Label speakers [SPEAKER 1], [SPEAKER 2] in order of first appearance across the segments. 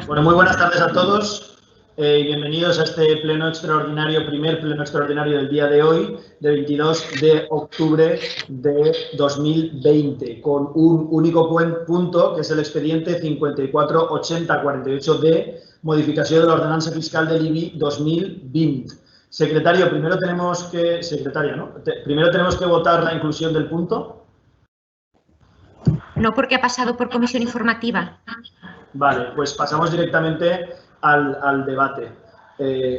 [SPEAKER 1] Bueno, muy buenas tardes a todos. Bienvenidos a este pleno extraordinario, primer pleno extraordinario del día de hoy, de 22 de octubre de 2020, con un único punto, que es el expediente 548048 de modificació de l'ordenança fiscal de l'IBI 2020. Secretario, primero tenemos que... Secretaria, ¿no? Primero tenemos que votar la inclusión del punto.
[SPEAKER 2] No, porque ha pasado por comisión informativa.
[SPEAKER 1] Vale, pues pasamos directamente al debate.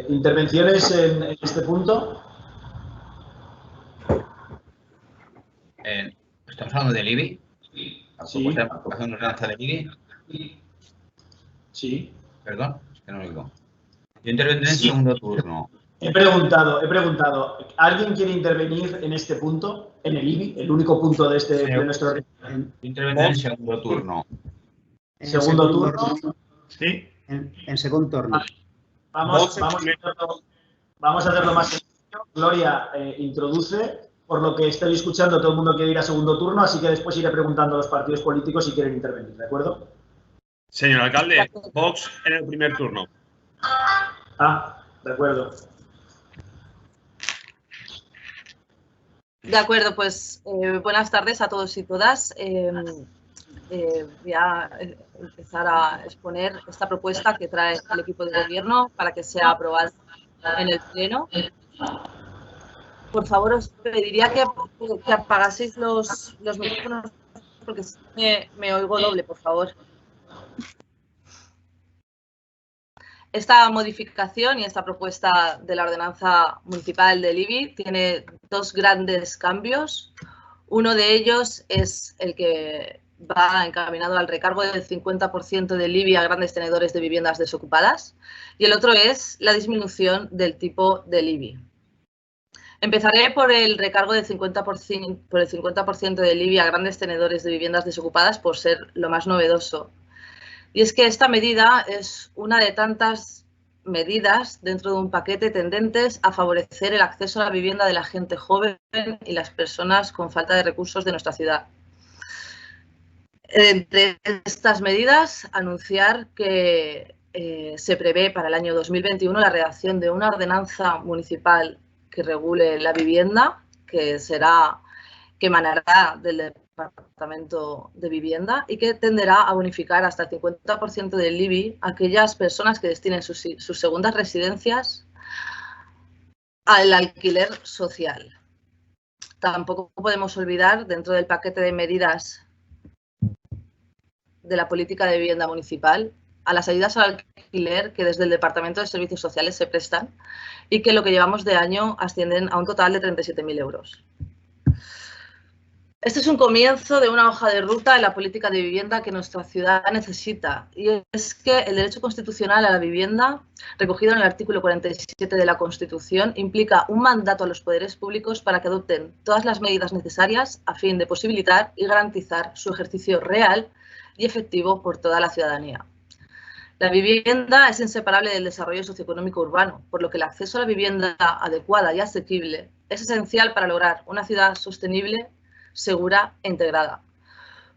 [SPEAKER 1] ¿Intervenciones en este punto?
[SPEAKER 3] ¿Estamos hablando del IBI?
[SPEAKER 1] Sí.
[SPEAKER 3] ¿Hace una ordenanza del IBI?
[SPEAKER 1] Sí.
[SPEAKER 3] Perdón, es que no lo digo. Yo intervendré en segundo turno.
[SPEAKER 1] He preguntado, ¿alguien quiere intervenir en este punto, en el IBI, el único punto de este pleno extraordinario?
[SPEAKER 3] Yo intervendré en segundo turno.
[SPEAKER 1] ¿Segundo turno?
[SPEAKER 4] Sí. En segundo turno.
[SPEAKER 1] Vamos a hacerlo más sencillo. Gloria introduce, por lo que estoy escuchando, todo el mundo quiere ir a segundo turno, así que después iré preguntando a los partidos políticos si quieren intervenir, ¿de acuerdo?
[SPEAKER 4] Señor alcalde, Vox en el primer turno.
[SPEAKER 1] De acuerdo.
[SPEAKER 5] De acuerdo, pues buenas tardes a todos y todas. Voy a empezar a exponer esta propuesta que trae el equipo de gobierno para que sea aprobada en el pleno. Por favor, os pediría que apagaseis los micrófonos porque me oigo doble, por favor. Esta modificación y esta propuesta de la ordenanza municipal del IBI tiene dos grandes cambios. Uno de ellos es el que va encaminado al recargo del 50% del IBI a grandes tenedores de viviendas desocupadas y el otro es la disminución del tipo del IBI. Empezaré por el recargo del 50% del IBI a grandes tenedores de viviendas desocupadas por ser lo más novedoso. Y es que esta medida es una de tantas medidas dentro de un paquete tendentes a favorecer el acceso a la vivienda de la gente joven y las personas con falta de recursos de nuestra ciudad. Entre estas medidas, anunciar que se prevé para el año 2021 la redacción de una ordenanza municipal que regule la vivienda, que emanará del Departamento de Vivienda y que tenderá a bonificar hasta el 50% del IBI a aquellas personas que destinen sus segundas residencias al alquiler social. Tampoco podemos olvidar, dentro del paquete de medidas de la política de vivienda municipal, a las ayudas al alquiler que desde el Departamento de Servicios Sociales se prestan y que lo que llevamos de año ascienden a un total de 37.000 euros. Este es un comienzo de una hoja de ruta en la política de vivienda que nuestra ciudad necesita y es que el derecho constitucional a la vivienda, recogido en el artículo 47 de la Constitución, implica un mandato a los poderes públicos para que adopten todas las medidas necesarias a fin de posibilitar y garantizar su ejercicio real y efectivo por toda la ciudadanía. La vivienda es inseparable del desarrollo socioeconómico urbano, por lo que el acceso a la vivienda adecuada y asequible es esencial para lograr una ciudad sostenible, segura e integrada.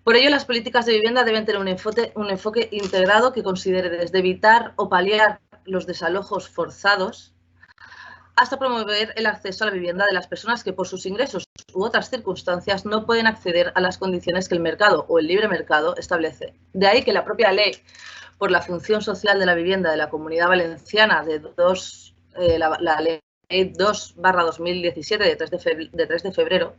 [SPEAKER 5] Por ello, las políticas de vivienda deben tener un enfoque integrado que considere desde evitar o paliar los desalojos forzados hasta promover el acceso a la vivienda de las personas que por sus ingresos u otras circunstancias no pueden acceder a las condiciones que el mercado o el libre mercado establece. De ahí que la propia ley por la función social de la vivienda de la Comunidad Valenciana la ley 2/2017 de 3 de febrero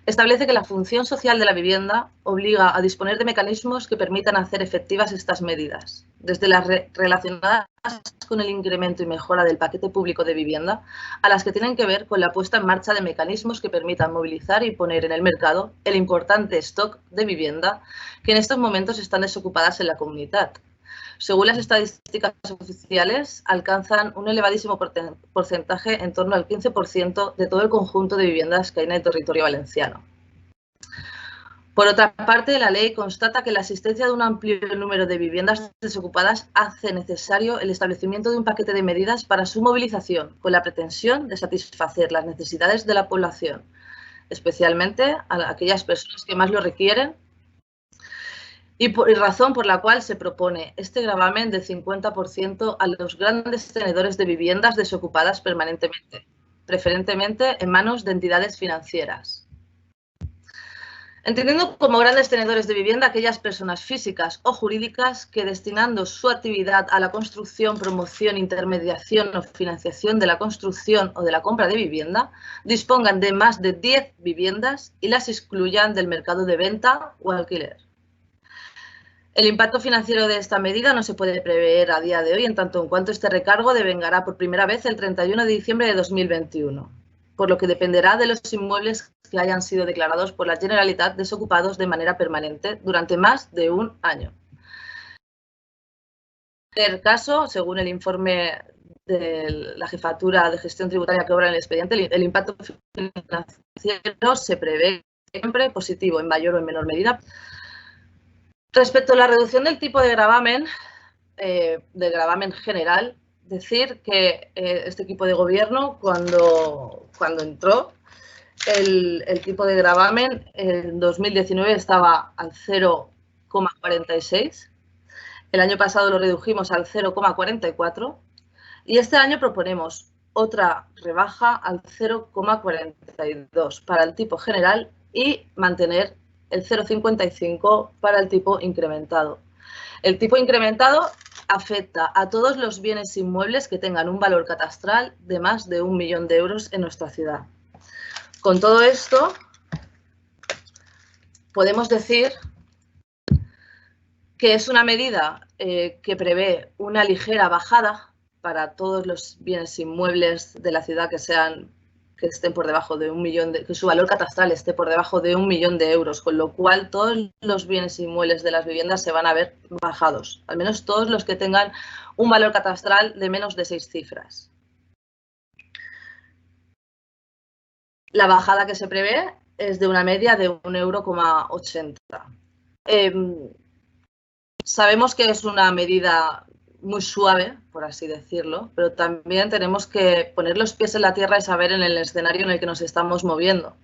[SPEAKER 5] establece que la función social de la vivienda obliga a disponer de mecanismos que permitan hacer efectivas estas medidas, desde las relacionadas con el incremento y mejora del paquete público de vivienda, a las que tienen que ver con la puesta en marcha de mecanismos que permitan movilizar y poner en el mercado el importante stock de vivienda que en estos momentos están desocupadas en la comunidad. Según las estadísticas oficiales, alcanzan un elevadísimo porcentaje, en torno al 15% de todo el conjunto de viviendas que hay en el territorio valenciano. Por otra parte, la ley constata que la existencia de un amplio número de viviendas desocupadas hace necesario el establecimiento de un paquete de medidas para su movilización, con la pretensión de satisfacer las necesidades de la población, especialmente a aquellas personas que más lo requieren, y razón por la cual se propone este gravamen del 50% a los grandes tenedores de viviendas desocupadas permanentemente, preferentemente en manos de entidades financieras. Entendiendo como grandes tenedores de vivienda aquellas personas físicas o jurídicas que, destinando su actividad a la construcción, promoción, intermediación o financiación de la construcción o de la compra de vivienda, dispongan de más de 10 viviendas y las excluyan del mercado de venta o alquiler. El impacto financiero de esta medida no se puede prever a día de hoy, en tanto en cuanto este recargo devengará por primera vez el 31 de diciembre de 2021, por lo que dependerá de los inmuebles que hayan sido declarados por la Generalitat desocupados de manera permanente durante más de un año. En el caso, según el informe de la Jefatura de Gestión Tributaria que obra en el expediente, el impacto financiero se prevé siempre positivo, en mayor o en menor medida. Respecto a la reducción del tipo de gravamen general, decir que este equipo de gobierno, cuando entró, el tipo de gravamen en 2019 estaba al 0,46, el año pasado lo redujimos al 0,44 y este año proponemos otra rebaja al 0,42 para el tipo general y mantener el 0,55 para el tipo incrementado. El tipo incrementado afecta a todos los bienes inmuebles que tengan un valor catastral de más de 1 millón de euros en nuestra ciudad. Con todo esto, podemos decir que es una medida que prevé una ligera bajada para todos los bienes inmuebles de la ciudad que estén por debajo de 1 millón, que su valor catastral esté por debajo de 1 millón de euros, con lo cual todos los bienes inmuebles de las viviendas se van a ver bajados, al menos todos los que tengan un valor catastral de menos de 6 cifras. La bajada que se prevé es de una media de 1,80 €. Sabemos que es una medida muy suave, por así decirlo, pero también tenemos que poner los pies en la tierra y saber en el escenario en el que nos estamos moviendo.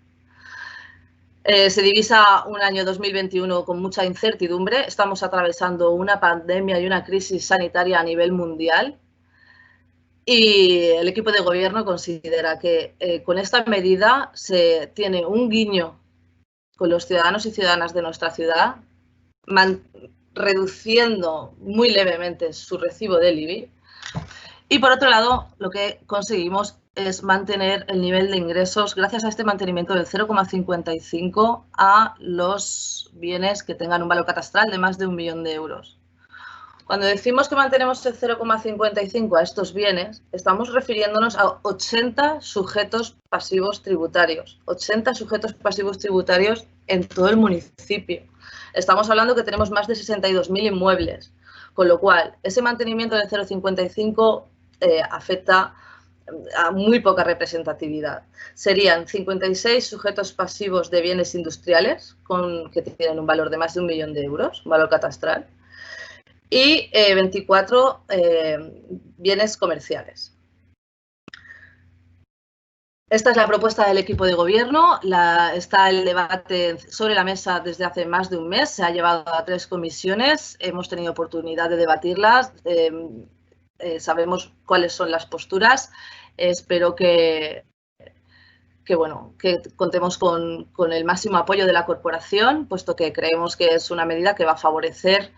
[SPEAKER 5] Se divisa un año 2021 con mucha incertidumbre. Estamos atravesando una pandemia y una crisis sanitaria a nivel mundial. Y el equipo de gobierno considera que con esta medida se tiene un guiño con los ciudadanos y ciudadanas de nuestra ciudad, reduciendo muy levemente su recibo del IBI. Y por otro lado, lo que conseguimos es mantener el nivel de ingresos gracias a este mantenimiento del 0,55 a los bienes que tengan un valor catastral de más de 1 millón de euros. Cuando decimos que mantenemos el 0,55 a estos bienes, estamos refiriéndonos a 80 sujetos pasivos tributarios. 80 sujetos pasivos tributarios en todo el municipio. Estamos hablando que tenemos más de 62.000 inmuebles, con lo cual ese mantenimiento del 0,55 afecta a muy poca representatividad. Serían 56 sujetos pasivos de bienes industriales que tienen un valor de más de 1 millón de euros, un valor catastral, y 24 bienes comerciales. Esta es la propuesta del equipo de gobierno. Está el debate sobre la mesa desde hace más de un mes. Se ha llevado a 3 comisiones. Hemos tenido oportunidad de debatirlas. Sabemos cuáles son las posturas. Espero que contemos con el máximo apoyo de la corporación, puesto que creemos que es una medida que va a favorecer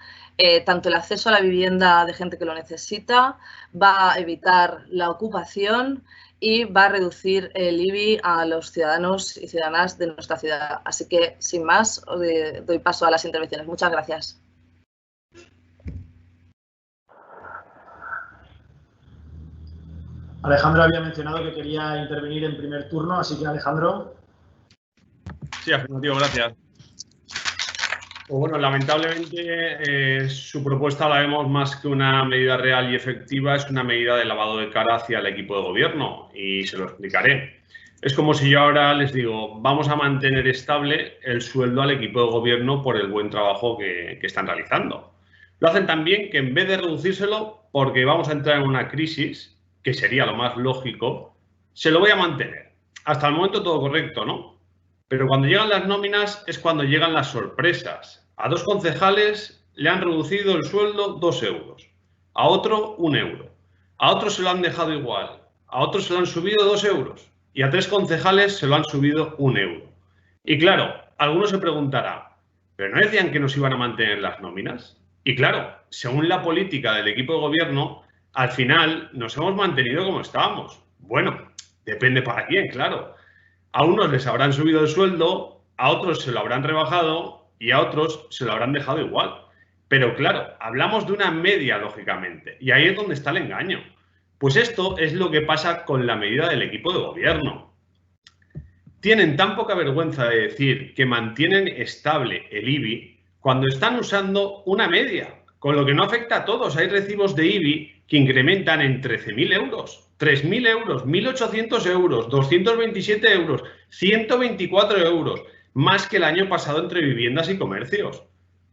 [SPEAKER 5] tanto el acceso a la vivienda de gente que lo necesita, va a evitar la ocupación y va a reducir el IBI a los ciudadanos y ciudadanas de nuestra ciudad. Así que, sin más, doy paso a las intervenciones. Muchas gracias.
[SPEAKER 1] Alejandro había mencionado que quería intervenir en primer turno, así que Alejandro.
[SPEAKER 4] Sí, afirmativo, gracias. Pues bueno, lamentablemente su propuesta la vemos más que una medida real y efectiva, es una medida de lavado de cara hacia el equipo de gobierno y se lo explicaré. Es como si yo ahora les digo, vamos a mantener estable el sueldo al equipo de gobierno por el buen trabajo que están realizando. Lo hacen tan bien que en vez de reducírselo, porque vamos a entrar en una crisis, que sería lo más lógico, se lo voy a mantener. Hasta el momento todo correcto, ¿no? Pero cuando llegan las nóminas es cuando llegan las sorpresas. A 2 concejales le han reducido el sueldo 2 euros, a otro 1 euro, a otro se lo han dejado igual, a otro se lo han subido 2 euros y a 3 concejales se lo han subido 1 euro. Y claro, algunos se preguntará, ¿pero no decían que nos iban a mantener las nóminas? Y claro, según la política del equipo de gobierno, al final nos hemos mantenido como estábamos. Bueno, depende para quién, claro. A unos les habrán subido el sueldo, a otros se lo habrán rebajado y a otros se lo habrán dejado igual. Pero claro, hablamos de una media, lógicamente, y ahí es donde está el engaño. Pues esto es lo que pasa con la medida del equipo de gobierno. Tienen tan poca vergüenza de decir que mantienen estable el IBI cuando están usando una media, con lo que no afecta a todos. Hay recibos de IBI que incrementan en 13.000 euros, 3.000 euros, 1.800 euros, 227 euros, 124 euros, más que el año pasado entre viviendas y comercios.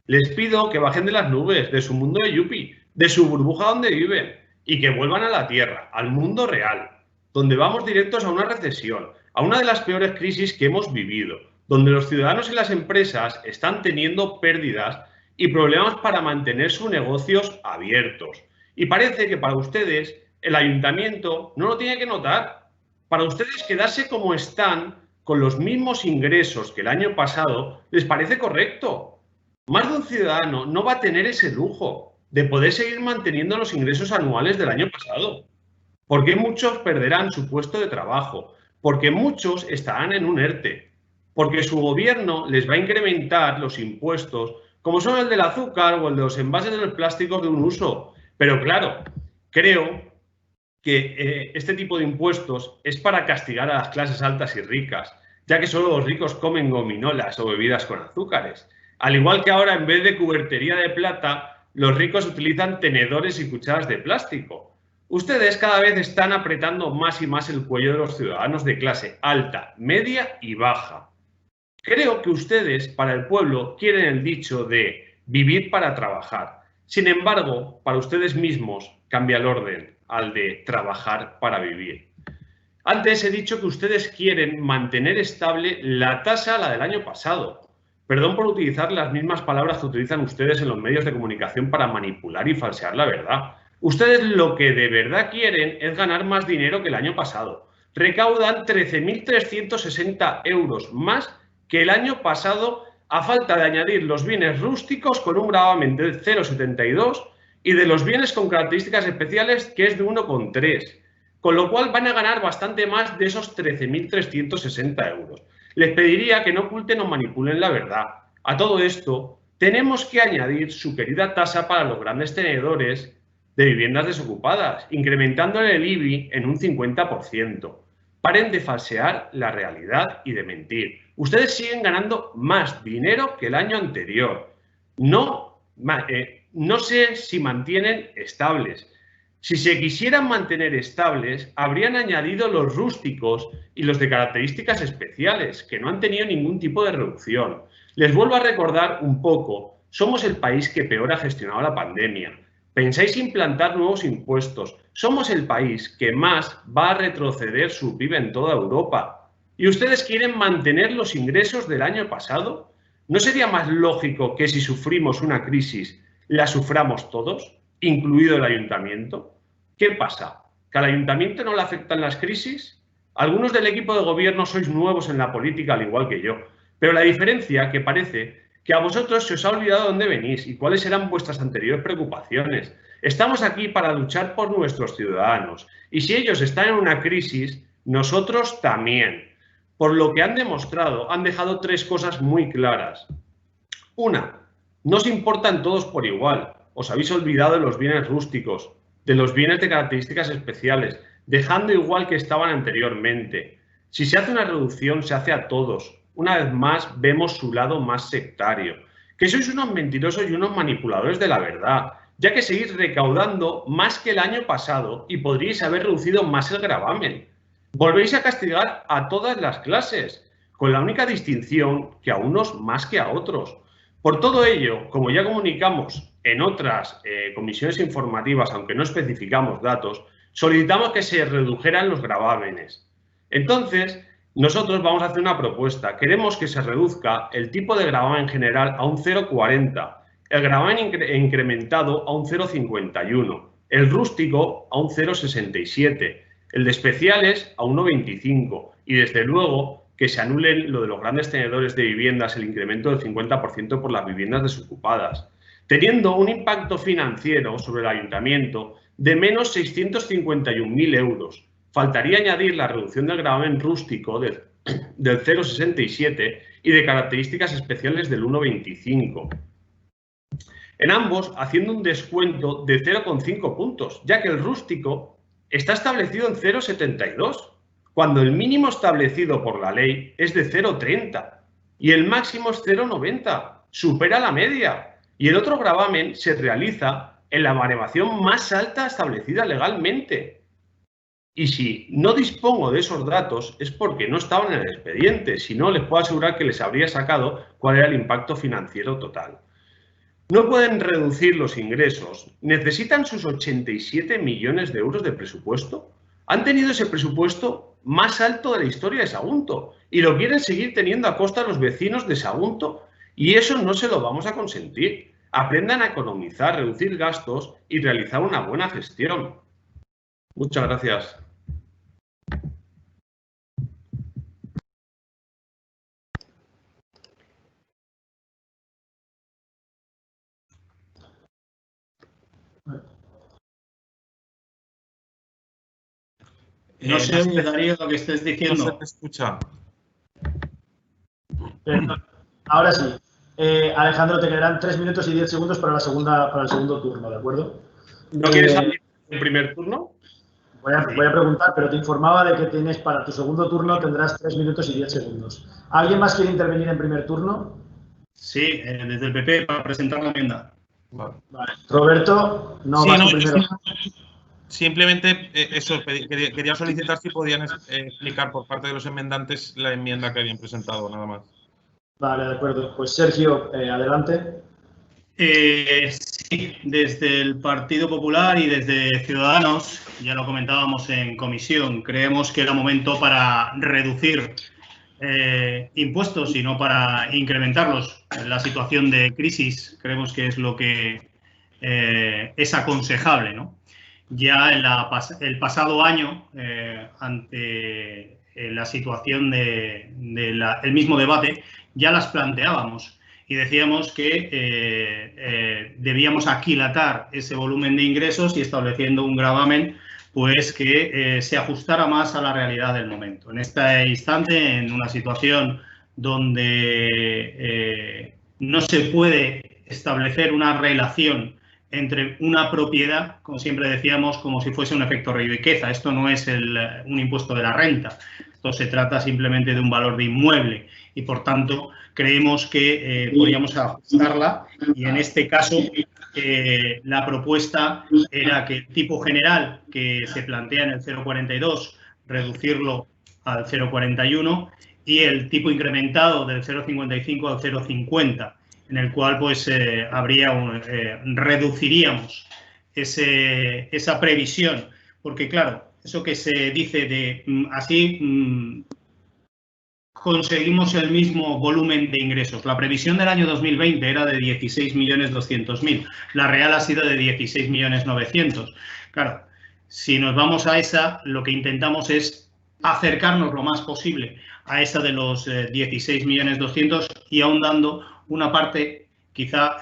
[SPEAKER 4] Les pido que bajen de las nubes, de su mundo de yuppie, de su burbuja donde viven y que vuelvan a la tierra, al mundo real, donde vamos directos a una recesión, a una de las peores crisis que hemos vivido, donde los ciudadanos y las empresas están teniendo pérdidas y problemas para mantener sus negocios abiertos. Y parece que para ustedes el ayuntamiento no lo tiene que notar. Para ustedes quedarse como están, con los mismos ingresos que el año pasado, les parece correcto. Más de un ciudadano no va a tener ese lujo de poder seguir manteniendo los ingresos anuales del año pasado, porque muchos perderán su puesto de trabajo, porque muchos estarán en un ERTE, porque su gobierno les va a incrementar los impuestos, como son el del azúcar o el de los envases de los plásticos de un uso. Pero claro, creo que este tipo de impuestos es para castigar a las clases altas y ricas, ya que solo los ricos comen gominolas o bebidas con azúcares. Al igual que ahora, en vez de cubertería de plata, los ricos utilizan tenedores y cucharas de plástico. Ustedes cada vez están apretando más y más el cuello de los ciudadanos de clase alta, media y baja. Creo que ustedes, para el pueblo, quieren el dicho de vivir para trabajar. Sin embargo, para ustedes mismos cambia el orden al de trabajar para vivir. Antes he dicho que ustedes quieren mantener estable la tasa, la del año pasado. Perdón por utilizar las mismas palabras que utilizan ustedes en los medios de comunicación para manipular y falsear la verdad. Ustedes lo que de verdad quieren es ganar más dinero que el año pasado. Recaudan 13.360 euros más que el año pasado a falta de añadir los bienes rústicos con un gravamen del 0,72 y de los bienes con características especiales que es de 1,3. Con lo cual van a ganar bastante más de esos 13.360 euros. Les pediría que no oculten o manipulen la verdad. A todo esto, tenemos que añadir su querida tasa para los grandes tenedores de viviendas desocupadas, incrementándole el IBI en un 50%. Paren de falsear la realidad y de mentir. Ustedes siguen ganando más dinero que el año anterior. No sé si mantienen estables. Si se quisieran mantener estables, habrían añadido los rústicos y los de características especiales, que no han tenido ningún tipo de reducción. Les vuelvo a recordar un poco, somos el país que peor ha gestionado la pandemia. Pensáis implantar nuevos impuestos. Somos el país que más va a retroceder su PIB en toda Europa. ¿Y ustedes quieren mantener los ingresos del año pasado? ¿No sería más lógico que si sufrimos una crisis, la suframos todos, incluido el ayuntamiento? ¿Qué pasa? ¿Que al ayuntamiento no le afectan las crisis? Algunos del equipo de gobierno sois nuevos en la política, al igual que yo. Pero la diferencia que parece que a vosotros se os ha olvidado dónde venís y cuáles eran vuestras anteriores preocupaciones. Estamos aquí para luchar por nuestros ciudadanos. Y si ellos están en una crisis, nosotros también. Por lo que han demostrado, han dejado 3 cosas muy claras. Una, no os importan todos por igual. Os habéis olvidado de los bienes rústicos, de los bienes de características especiales, dejando igual que estaban anteriormente. Si se hace una reducción, se hace a todos. Una vez más, vemos su lado más sectario. Que sois unos mentirosos y unos manipuladores de la verdad, ya que seguís recaudando más que el año pasado y podríais haber reducido más el gravamen. Volvéis a castigar a todas las clases, con la única distinción que a unos más que a otros. Por todo ello, como ya comunicamos en otras comisiones informativas, aunque no especificamos datos, solicitamos que se redujeran los gravámenes. Entonces, Nosotros vamos a hacer una propuesta. Queremos que se reduzca el tipo de gravamen general a un 0,40, el gravamen incrementado a un 0,51, el rústico a un 0,67, el de especiales a 1,25 y, desde luego, que se anulen lo de los grandes tenedores de viviendas, el incremento del 50% por las viviendas desocupadas, teniendo un impacto financiero sobre el ayuntamiento de menos 651.000 euros. Faltaría añadir la reducción del gravamen rústico del 0,67 y de características especiales del 1,25. En ambos, haciendo un descuento de 0,5 puntos, ya que el rústico está establecido en 0,72, cuando el mínimo establecido por la ley es de 0,30 y el máximo es 0,90, supera la media, y el otro gravamen se realiza en la baremación más alta establecida legalmente. Y si no dispongo de esos datos es porque no estaban en el expediente, si no les puedo asegurar que les habría sacado cuál era el impacto financiero total. No pueden reducir los ingresos. ¿Necesitan sus 87 millones de euros de presupuesto? Han tenido ese presupuesto más alto de la historia de Sagunto y lo quieren seguir teniendo a costa de los vecinos de Sagunto, y eso no se lo vamos a consentir. Aprendan a economizar, reducir gastos y realizar una buena gestión. Muchas gracias.
[SPEAKER 6] No sé, Darío, lo que estés diciendo.
[SPEAKER 3] No se te escucha.
[SPEAKER 1] Ahora sí. Alejandro, te quedarán 3 minutos y 10 segundos para el segundo turno, ¿de acuerdo?
[SPEAKER 4] ¿No quieres salir en el primer turno?
[SPEAKER 1] Voy a preguntar, pero te informaba de que tienes para tu segundo turno tendrás 3 minutos y 10 segundos. ¿Alguien más quiere intervenir en primer turno?
[SPEAKER 6] Sí, desde el PP para presentar la enmienda.
[SPEAKER 1] Vale. Roberto, no
[SPEAKER 3] Sí,
[SPEAKER 1] vas
[SPEAKER 3] no,
[SPEAKER 1] primero.
[SPEAKER 3] simplemente eso, quería solicitar si podían explicar por parte de los enmendantes la enmienda que habían presentado, nada más.
[SPEAKER 1] Vale, de acuerdo. Pues Sergio, adelante.
[SPEAKER 6] Sí, desde el Partido Popular y desde Ciudadanos, ya lo comentábamos en comisión, creemos que era momento para reducir impuestos y no para incrementarlos. La situación de crisis creemos que es lo que es aconsejable, ¿no? Ya el pasado año, ante la situación del mismo debate, ya las planteábamos y decíamos que debíamos aquilatar ese volumen de ingresos y estableciendo un gravamen pues que se ajustara más a la realidad del momento. En este instante, en una situación donde no se puede establecer una relación entre una propiedad, como siempre decíamos, como si fuese un efecto riqueza. Esto no es un impuesto de la renta. Esto se trata simplemente de un valor de inmueble y, por tanto, creemos que podíamos ajustarla y, en este caso, la propuesta era que el tipo general que se plantea en el 0,42 reducirlo al 0,41 y el tipo incrementado del 0,55 al 0,50, en el cual pues reduciríamos esa previsión, porque claro, eso que se dice de así conseguimos el mismo volumen de ingresos. La previsión del año 2020 era de 16.200.000, la real ha sido de 16.900.000. Claro, si nos vamos a esa, lo que intentamos es acercarnos lo más posible a esa de los 16.200.000 y aún dando una parte quizá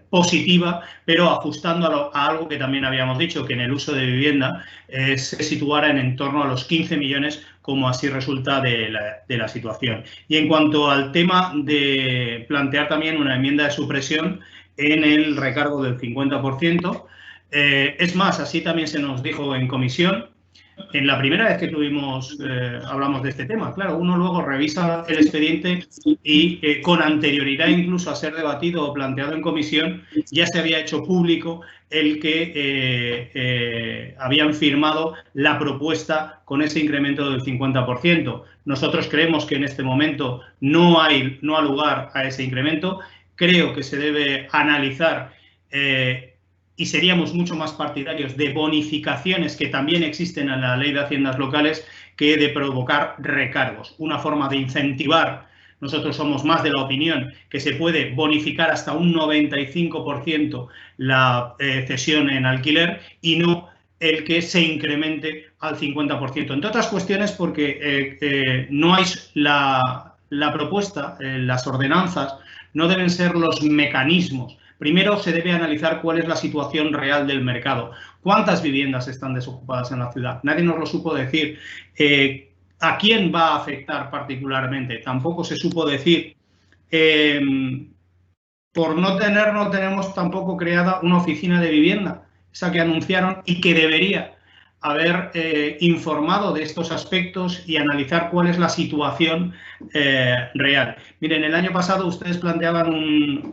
[SPEAKER 6] positiva, pero ajustando a algo que también habíamos dicho, que en el uso de vivienda se situara en torno a los 15 millones, como así resulta de la situación. Y en cuanto al tema de plantear también una enmienda de supresión en el recargo del 50%, es más, así también se nos dijo en comisión. En la primera vez que hablamos de este tema, claro, uno luego revisa el expediente y con anterioridad incluso a ser debatido o planteado en comisión, ya se había hecho público el que habían firmado la propuesta con ese incremento del 50%. Nosotros creemos que en este momento no ha lugar a ese incremento. Creo que se debe analizar y seríamos mucho más partidarios de bonificaciones que también existen en la Ley de Haciendas Locales que de provocar recargos. Una forma de incentivar, nosotros somos más de la opinión que se puede bonificar hasta un 95% la cesión en alquiler y no el que se incremente al 50%. Entre otras cuestiones porque no hay la propuesta, las ordenanzas, no deben ser los mecanismos. Primero se debe analizar cuál es la situación real del mercado. ¿Cuántas viviendas están desocupadas en la ciudad? Nadie nos lo supo decir. ¿A quién va a afectar particularmente? Tampoco se supo decir. Por no tenemos tampoco creada una oficina de vivienda, esa que anunciaron y que debería haber informado de estos aspectos y analizar cuál es la situación real. Miren, el año pasado ustedes planteaban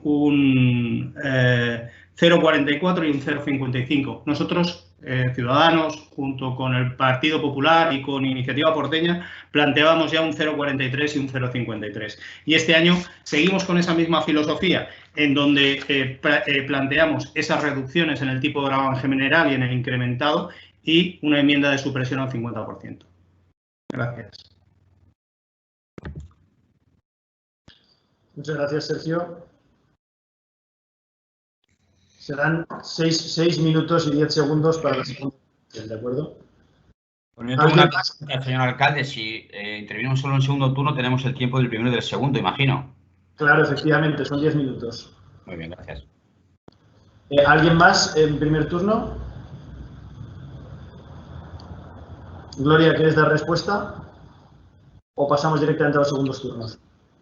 [SPEAKER 6] un 0,44 y un 0,55. Nosotros, Ciudadanos, junto con el Partido Popular y con Iniciativa Porteña, planteábamos ya un 0,43 y un 0,53. Y este año seguimos con esa misma filosofía, en donde planteamos esas reducciones en el tipo de gravamen general y en el incrementado, y una enmienda de supresión al 50%. Gracias.
[SPEAKER 1] Muchas gracias, Sergio. Serán 6 minutos y 10 segundos para la segunda sesión, ¿de acuerdo?
[SPEAKER 7] Bueno, yo tengo una pregunta, señor alcalde. Si intervenimos solo en el segundo turno, tenemos el tiempo del primero y del segundo, imagino.
[SPEAKER 1] Claro, efectivamente, son 10 minutos.
[SPEAKER 7] Muy bien, gracias.
[SPEAKER 1] ¿Alguien más en primer turno? Gloria, ¿quieres dar respuesta? ¿O pasamos directamente a los segundos turnos?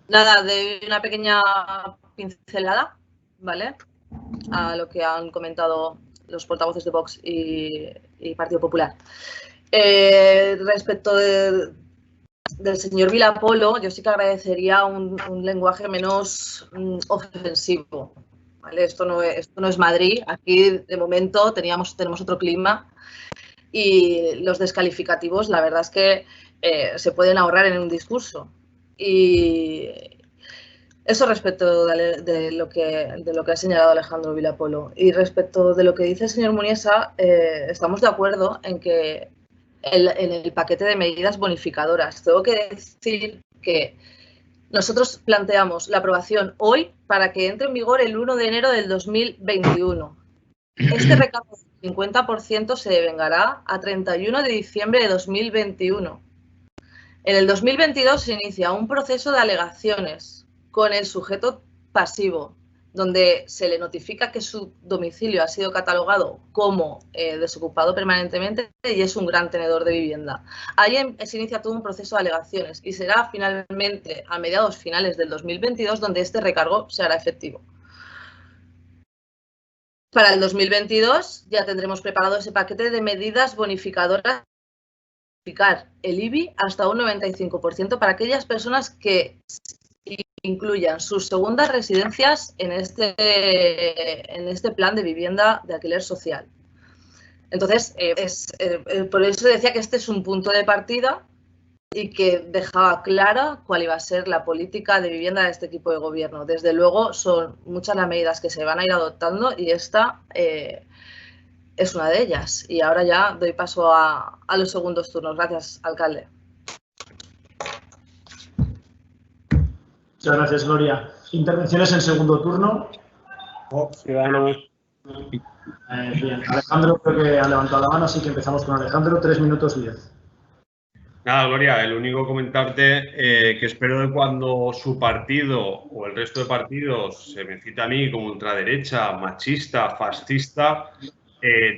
[SPEAKER 5] Nada, de una pequeña pincelada, ¿vale? A lo que han comentado los portavoces de Vox y Partido Popular. Respecto del señor Vilapolo, yo sí que agradecería un lenguaje menos ofensivo, ¿vale? Esto no es Madrid. Aquí, de momento, tenemos otro clima. Y los descalificativos, la verdad es que se pueden ahorrar en un discurso. Y eso respecto de lo que ha señalado Alejandro Vilapolo. Y respecto de lo que dice el señor Muniesa, estamos de acuerdo en que en el paquete de medidas bonificadoras. Tengo que decir que nosotros planteamos la aprobación hoy para que entre en vigor el 1 de enero del 2021. Este recargo del 50% se devengará a 31 de diciembre de 2021. En el 2022 se inicia un proceso de alegaciones con el sujeto pasivo, donde se le notifica que su domicilio ha sido catalogado como desocupado permanentemente y es un gran tenedor de vivienda. Ahí se inicia todo un proceso de alegaciones y será finalmente a mediados finales del 2022 donde este recargo se hará efectivo. Para el 2022 ya tendremos preparado ese paquete de medidas bonificadoras, bonificar el IBI hasta un 95% para aquellas personas que incluyan sus segundas residencias en este plan de vivienda de alquiler social. Entonces, por eso decía que este es un punto de partida y que dejaba clara cuál iba a ser la política de vivienda de este equipo de gobierno. Desde luego, son muchas las medidas que se van a ir adoptando y esta es una de ellas. Y ahora ya doy paso a los segundos turnos. Gracias, alcalde.
[SPEAKER 1] Muchas gracias, Gloria. Intervenciones en segundo turno.
[SPEAKER 8] Ciudadanos.
[SPEAKER 1] Bien, Alejandro creo que ha levantado la mano, así que empezamos con Alejandro, 3 minutos 10.
[SPEAKER 4] Nada, Gloria, el único comentarte que espero que cuando su partido o el resto de partidos se me cita a mí como ultraderecha, machista, fascista,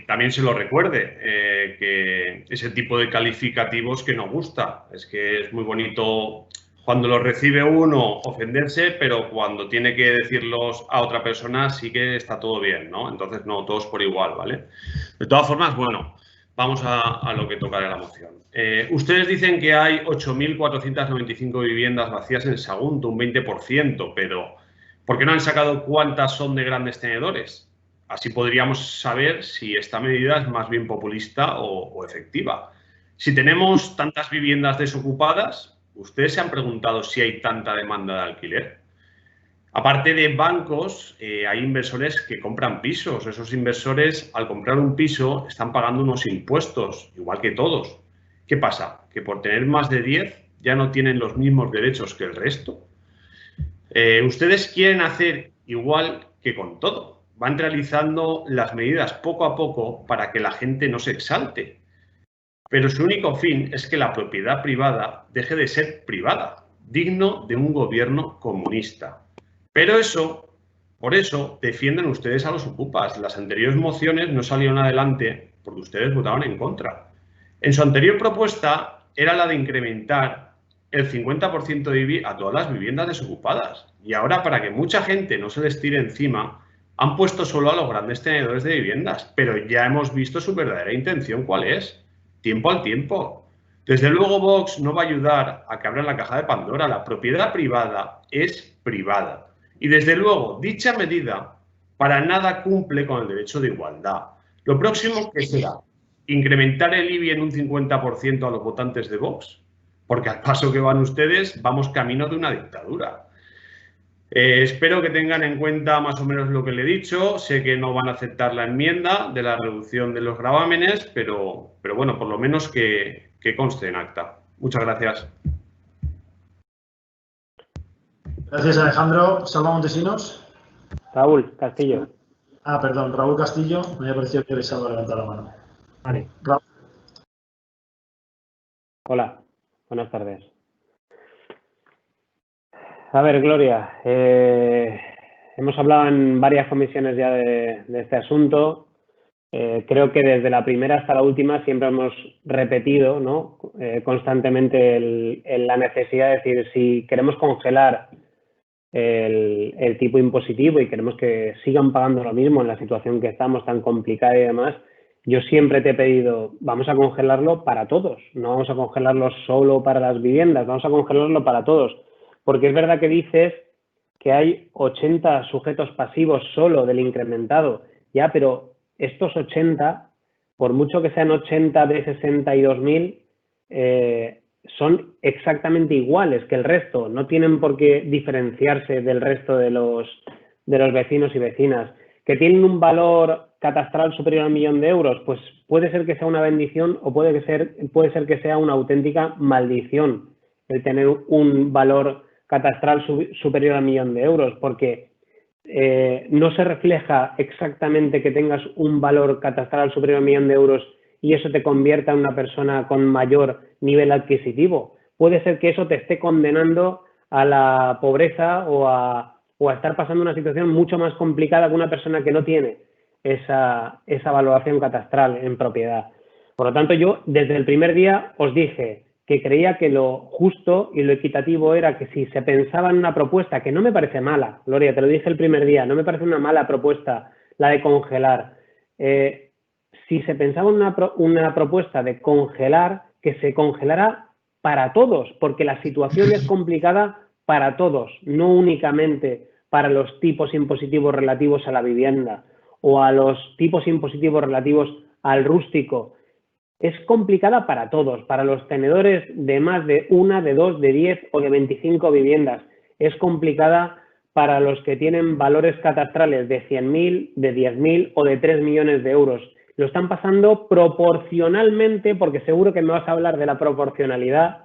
[SPEAKER 4] también se lo recuerde, que ese tipo de calificativos que no gusta. Es que es muy bonito cuando los recibe uno ofenderse, pero cuando tiene que decirlos a otra persona sí que está todo bien, ¿no? Entonces, no, todos por igual, ¿vale? De todas formas, bueno, vamos a lo que toca de la moción. Ustedes dicen que hay 8.495 viviendas vacías en Sagunto, un 20%, pero ¿por qué no han sacado cuántas son de grandes tenedores? Así podríamos saber si esta medida es más bien populista o efectiva. Si tenemos tantas viviendas desocupadas, ¿ustedes se han preguntado si hay tanta demanda de alquiler? Aparte de bancos, hay inversores que compran pisos. Esos inversores, al comprar un piso, están pagando unos impuestos, igual que todos. ¿Qué pasa? Que por tener más de 10 ya no tienen los mismos derechos que el resto. Ustedes quieren hacer igual que con todo. Van realizando las medidas poco a poco para que la gente no se exalte. Pero su único fin es que la propiedad privada deje de ser privada, digno de un gobierno comunista. Pero por eso defienden ustedes a los ocupas. Las anteriores mociones no salieron adelante porque ustedes votaron en contra. En su anterior propuesta era la de incrementar el 50% a todas las viviendas desocupadas. Y ahora, para que mucha gente no se les tire encima, han puesto solo a los grandes tenedores de viviendas. Pero ya hemos visto su verdadera intención, ¿cuál es? Tiempo al tiempo. Desde luego, Vox no va a ayudar a que abran la caja de Pandora. La propiedad privada es privada. Y desde luego, dicha medida para nada cumple con el derecho de igualdad. Lo próximo que será incrementar el IBI en un 50% a los votantes de Vox, porque al paso que van ustedes vamos camino de una dictadura. Espero que tengan en cuenta más o menos lo que le he dicho. Sé que no van a aceptar la enmienda de la reducción de los gravámenes, pero bueno, por lo menos que conste en acta. Muchas gracias.
[SPEAKER 1] Gracias, Alejandro. Salva Montesinos.
[SPEAKER 8] Raúl Castillo.
[SPEAKER 1] Perdón, Raúl Castillo. Me había parecido que les había levantado la mano.
[SPEAKER 8] Vale.
[SPEAKER 1] Raúl.
[SPEAKER 8] Hola, buenas tardes. A ver, Gloria, hemos hablado en varias comisiones ya de este asunto. Creo que desde la primera hasta la última siempre hemos repetido, ¿no? Constantemente la necesidad de decir, si queremos congelar el tipo impositivo y queremos que sigan pagando lo mismo en la situación que estamos tan complicada y demás, yo siempre te he pedido, vamos a congelarlo para todos, no vamos a congelarlo solo para las viviendas, vamos a congelarlo para todos. Porque es verdad que dices que hay 80 sujetos pasivos solo del incrementado, ya, pero estos 80, por mucho que sean 80 de 62.000, son exactamente iguales que el resto, no tienen por qué diferenciarse del resto de los vecinos y vecinas. ¿Que tienen un valor catastral superior a 1 millón de euros? Pues puede ser que sea una bendición o puede ser que sea una auténtica maldición el tener un valor catastral superior a 1 millón de euros, porque no se refleja exactamente que tengas un valor catastral superior a 1 millón de euros y eso te convierta en una persona con mayor nivel adquisitivo. Puede ser que eso te esté condenando a la pobreza o a estar pasando una situación mucho más complicada que una persona que no tiene esa valoración catastral en propiedad. Por lo tanto, yo desde el primer día os dije que creía que lo justo y lo equitativo era que si se pensaba en una propuesta, que no me parece mala, Gloria, te lo dije el primer día, no me parece una mala propuesta la de congelar. Si se pensaba en una propuesta de congelar, que se congelara para todos, porque la situación es complicada para todos, no únicamente para los tipos impositivos relativos a la vivienda o a los tipos impositivos relativos al rústico. Es complicada para todos, para los tenedores de más de 1, de 2, de 10 o de 25 viviendas. Es complicada para los que tienen valores catastrales de 100.000, de 10.000 o de 3 millones de euros. Lo están pasando proporcionalmente, porque seguro que me vas a hablar de la proporcionalidad,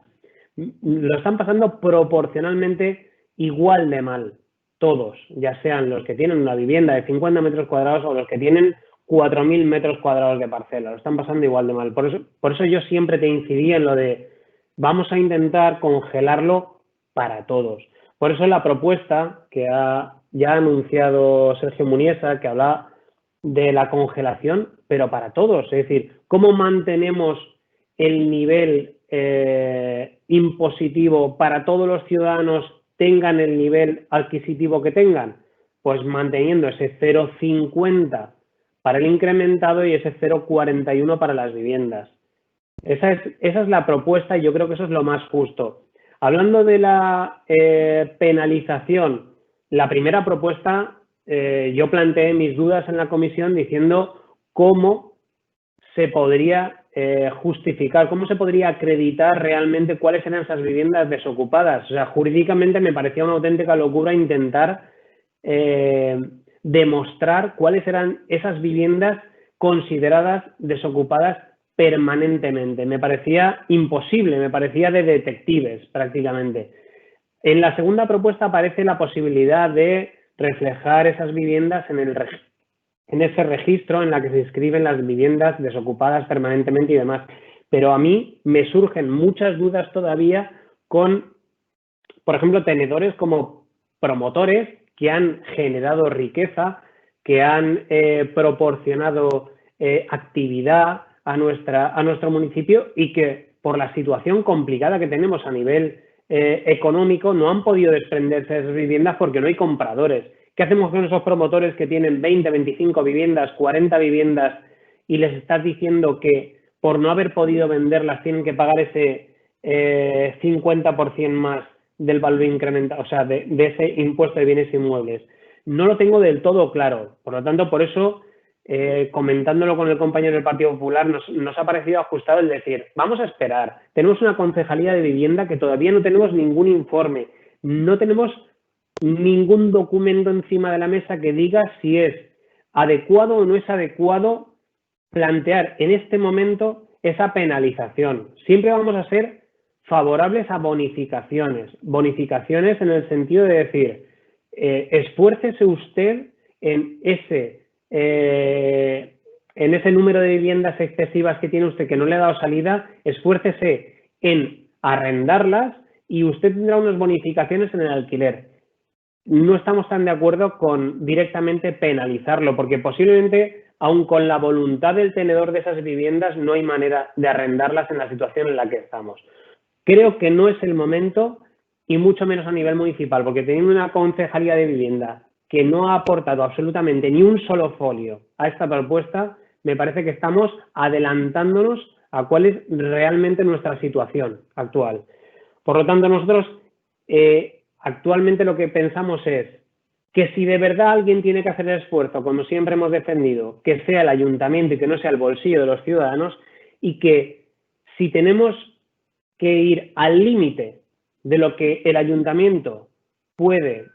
[SPEAKER 8] lo están pasando proporcionalmente igual de mal, todos, ya sean los que tienen una vivienda de 50 metros cuadrados o los que tienen 4.000 metros cuadrados de parcela, lo están pasando igual de mal. Por eso yo siempre te incidí en lo de vamos a intentar congelarlo para todos. Por eso la propuesta que ya ha anunciado Sergio Muniesa, que habla de la congelación, pero para todos. Es decir, ¿cómo mantenemos el nivel impositivo para todos los ciudadanos, tengan el nivel adquisitivo que tengan? Pues manteniendo ese 0,50 para el incrementado y ese 0,41 para las viviendas. Esa es la propuesta y yo creo que eso es lo más justo. Hablando de la penalización, la primera propuesta, yo planteé mis dudas en la comisión diciendo cómo se podría justificar, cómo se podría acreditar realmente cuáles eran esas viviendas desocupadas. O sea, jurídicamente me parecía una auténtica locura intentar demostrar cuáles eran esas viviendas consideradas desocupadas permanentemente. Me parecía imposible, me parecía de detectives prácticamente. En la segunda propuesta aparece la posibilidad de reflejar esas viviendas en ese registro en la que se inscriben las viviendas desocupadas permanentemente y demás. Pero a mí me surgen muchas dudas todavía con, por ejemplo, tenedores como promotores que han generado riqueza, que han proporcionado actividad a nuestro municipio y que por la situación complicada que tenemos a nivel económico no han podido desprenderse de esas viviendas porque no hay compradores. ¿Qué hacemos con esos promotores que tienen 20, 25 viviendas, 40 viviendas y les estás diciendo que por no haber podido venderlas tienen que pagar ese 50% más del valor incrementado, o sea, de ese impuesto de bienes inmuebles? No lo tengo del todo claro. Por lo tanto, por eso, comentándolo con el compañero del Partido Popular, nos ha parecido ajustado el decir, vamos a esperar. Tenemos una concejalía de vivienda que todavía no tenemos ningún informe, no tenemos ningún documento encima de la mesa que diga si es adecuado o no es adecuado plantear en este momento esa penalización. Siempre vamos a ser favorables a bonificaciones en el sentido de decir, esfuércese usted en ese número de viviendas excesivas que tiene usted que no le ha dado salida, esfuércese en arrendarlas y usted tendrá unas bonificaciones en el alquiler. No estamos tan de acuerdo con directamente penalizarlo, porque posiblemente, aun con la voluntad del tenedor de esas viviendas, no hay manera de arrendarlas en la situación en la que estamos. Creo que no es el momento, y mucho menos a nivel municipal, porque teniendo una concejalía de vivienda que no ha aportado absolutamente ni un solo folio a esta propuesta, me parece que estamos adelantándonos a cuál es realmente nuestra situación actual. Por lo tanto, nosotros actualmente lo que pensamos es que si de verdad alguien tiene que hacer el esfuerzo, como siempre hemos defendido, que sea el ayuntamiento y que no sea el bolsillo de los ciudadanos, y que si tenemos que ir al límite de lo que el ayuntamiento puede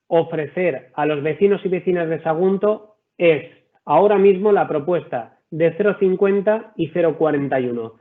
[SPEAKER 8] ofrecer a los vecinos y vecinas de Sagunto, es ahora mismo la propuesta de 0,50 y 0,41.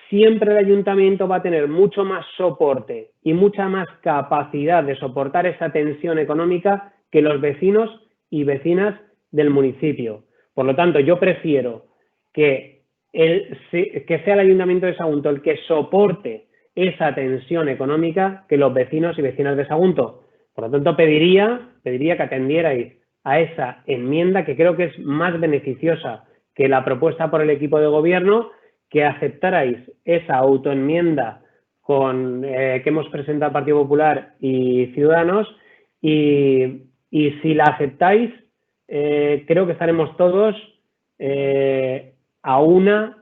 [SPEAKER 8] Siempre el ayuntamiento va a tener mucho más soporte y mucha más capacidad de soportar esa tensión económica que los vecinos y vecinas del municipio. Por lo tanto, yo prefiero que sea el ayuntamiento de Sagunto el que soporte esa tensión económica que los vecinos y vecinas de Sagunto. Por lo tanto, pediría que atendierais a esa enmienda, que creo que es más beneficiosa que la propuesta por el equipo de gobierno, que aceptarais esa autoenmienda que hemos presentado al Partido Popular y Ciudadanos, y si la aceptáis, creo que estaremos todos ayudando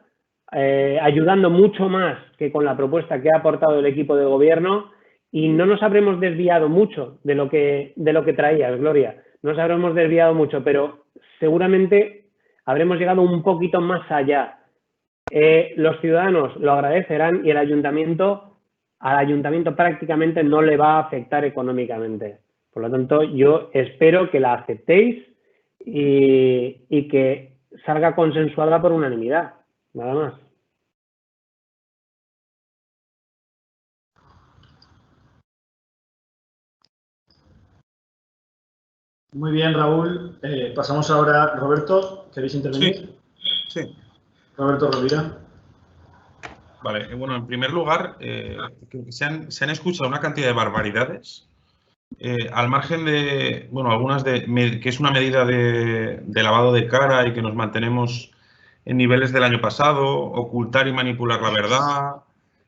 [SPEAKER 8] mucho más que con la propuesta que ha aportado el equipo de gobierno, y no nos habremos desviado mucho de lo que traías, Gloria. No nos habremos desviado mucho, pero seguramente habremos llegado un poquito más allá. Los ciudadanos lo agradecerán y al ayuntamiento prácticamente no le va a afectar económicamente. Por lo tanto, yo espero que la aceptéis y que salga consensuada por unanimidad. Nada más.
[SPEAKER 1] Muy bien, Raúl. Pasamos ahora a Roberto. ¿Queréis intervenir?
[SPEAKER 3] Sí.
[SPEAKER 1] Roberto Rovira.
[SPEAKER 3] Vale, bueno, en primer lugar, se han escuchado una cantidad de barbaridades, al margen de, bueno, algunas que es una medida de lavado de cara y que nos mantenemos en niveles del año pasado, ocultar y manipular la verdad,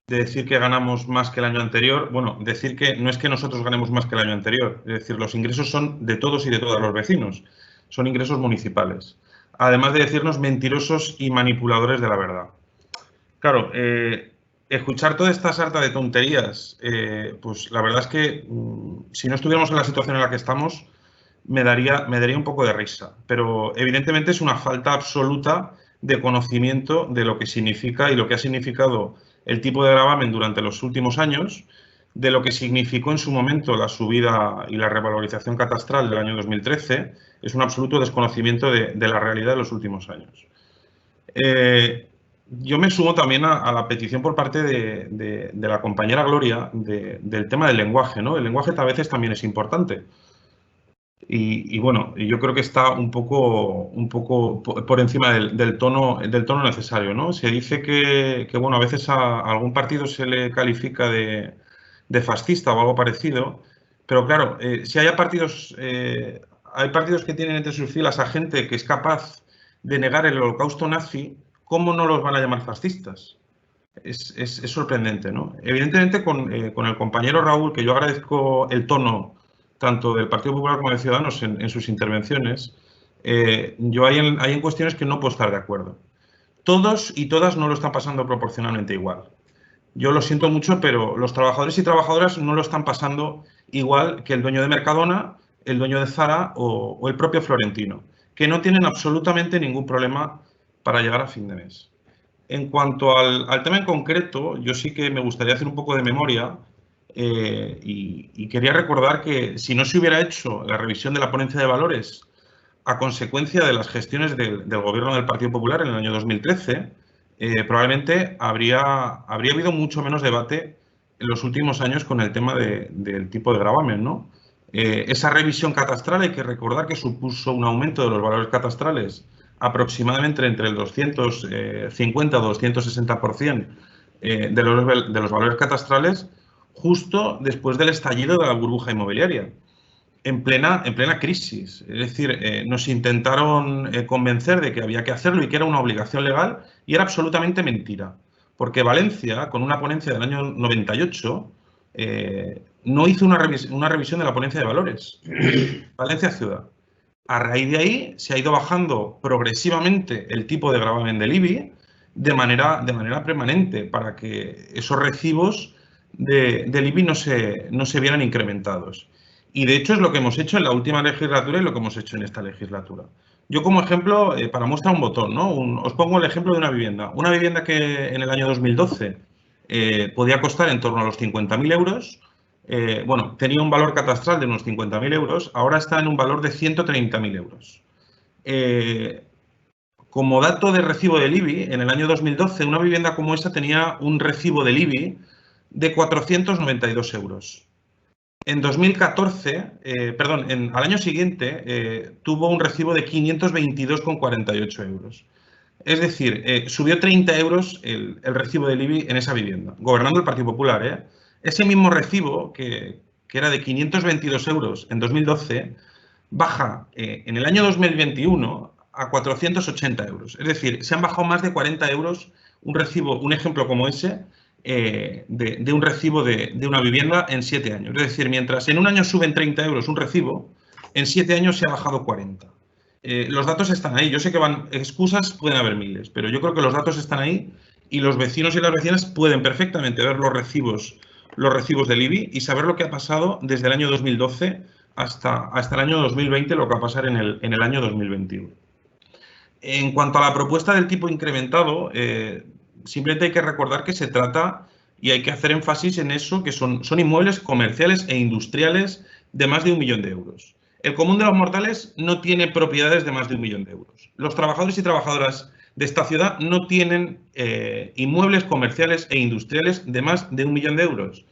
[SPEAKER 3] de decir que ganamos más que el año anterior. Bueno, decir que no es que nosotros ganemos más que el año anterior, es decir, los ingresos son de todos y de todas los vecinos, son ingresos municipales. Además de decirnos mentirosos y manipuladores de la verdad. Claro, escuchar toda esta sarta de tonterías, pues la verdad es que si no estuviéramos en la situación en la que estamos, me daría un poco de risa. Pero evidentemente es una falta absoluta de conocimiento de lo que significa y lo que ha significado el tipo de gravamen durante los últimos años, de lo que significó en su momento la subida y la revalorización catastral del año 2013, es un absoluto desconocimiento de la realidad de los últimos años. Yo me sumo también a la petición por parte de la compañera Gloria del tema del lenguaje, ¿no? El lenguaje a veces también es importante. Y bueno, yo creo que está un poco por encima del tono necesario, ¿no? Se dice que bueno, a veces a algún partido se le califica de fascista o algo parecido, pero claro, si hay partidos que tienen entre sus filas a gente que es capaz de negar el holocausto nazi, ¿cómo no los van a llamar fascistas? Es sorprendente, ¿no? Evidentemente, con el compañero Raúl, que yo agradezco el tono tanto del Partido Popular como de Ciudadanos en sus intervenciones, yo hay en cuestiones que no puedo estar de acuerdo. Todos y todas no lo están pasando proporcionalmente igual. Yo lo siento mucho, pero los trabajadores y trabajadoras no lo están pasando igual que el dueño de Mercadona, el dueño de Zara o el propio Florentino, que no tienen absolutamente ningún problema para llegar a fin de mes. En cuanto al tema en concreto, yo sí que me gustaría hacer un poco de memoria y quería recordar que si no se hubiera hecho la revisión de la ponencia de valores a consecuencia de las gestiones del gobierno del Partido Popular en el año 2013, probablemente habría habido mucho menos debate en los últimos años con el tema del tipo de gravamen, ¿no? Esa revisión catastral hay que recordar que supuso un aumento de los valores catastrales aproximadamente entre el 250 o 260% de los valores catastrales justo después del estallido de la burbuja inmobiliaria, en plena crisis. Es decir, nos intentaron convencer de que había que hacerlo y que era una obligación legal, y era absolutamente mentira. Porque Valencia, con una ponencia del año 98, no hizo una revisión de la ponencia de valores. Valencia ciudad. A raíz de ahí se ha ido bajando progresivamente el tipo de gravamen del IBI de manera permanente para que esos recibos del IBI no se vieran incrementados. Y de hecho es lo que hemos hecho en la última legislatura y lo que hemos hecho en esta legislatura. Yo como ejemplo, para muestra un botón, ¿no? Os pongo el ejemplo de una vivienda. Una vivienda que en el año 2012 podía costar en torno a los 50.000 euros. Bueno, tenía un valor catastral de unos 50.000 euros, ahora está en un valor de 130.000 euros. Como dato de recibo del IBI, en el año 2012 una vivienda como esta tenía un recibo del IBI de 492 euros. En 2014, al año siguiente, tuvo un recibo de 522,48 euros. Es decir, subió 30 euros el recibo del IBI en esa vivienda, gobernando el Partido Popular. Ese mismo recibo, que era de 522 euros en 2012, baja en el año 2021 a 480 euros. Es decir, se han bajado más de 40 euros un ejemplo como ese, de un recibo de una vivienda en 7 años. Es decir, mientras en un año suben 30 euros un recibo, en 7 años se ha bajado 40. Los datos están ahí. Yo sé que excusas pueden haber miles, pero yo creo que los datos están ahí y los vecinos y las vecinas pueden perfectamente ver los recibos del IBI y saber lo que ha pasado desde el año 2012 hasta el año 2020, lo que va a pasar en el año 2021. En cuanto a la propuesta del tipo incrementado, simplemente hay que recordar que se trata, y hay que hacer énfasis en eso, que son inmuebles comerciales e industriales de más de 1 millón de euros. El común de los mortales no tiene propiedades de más de 1 millón de euros. Los trabajadores y trabajadoras de esta ciudad no tienen inmuebles comerciales e industriales de más de 1 millón de euros.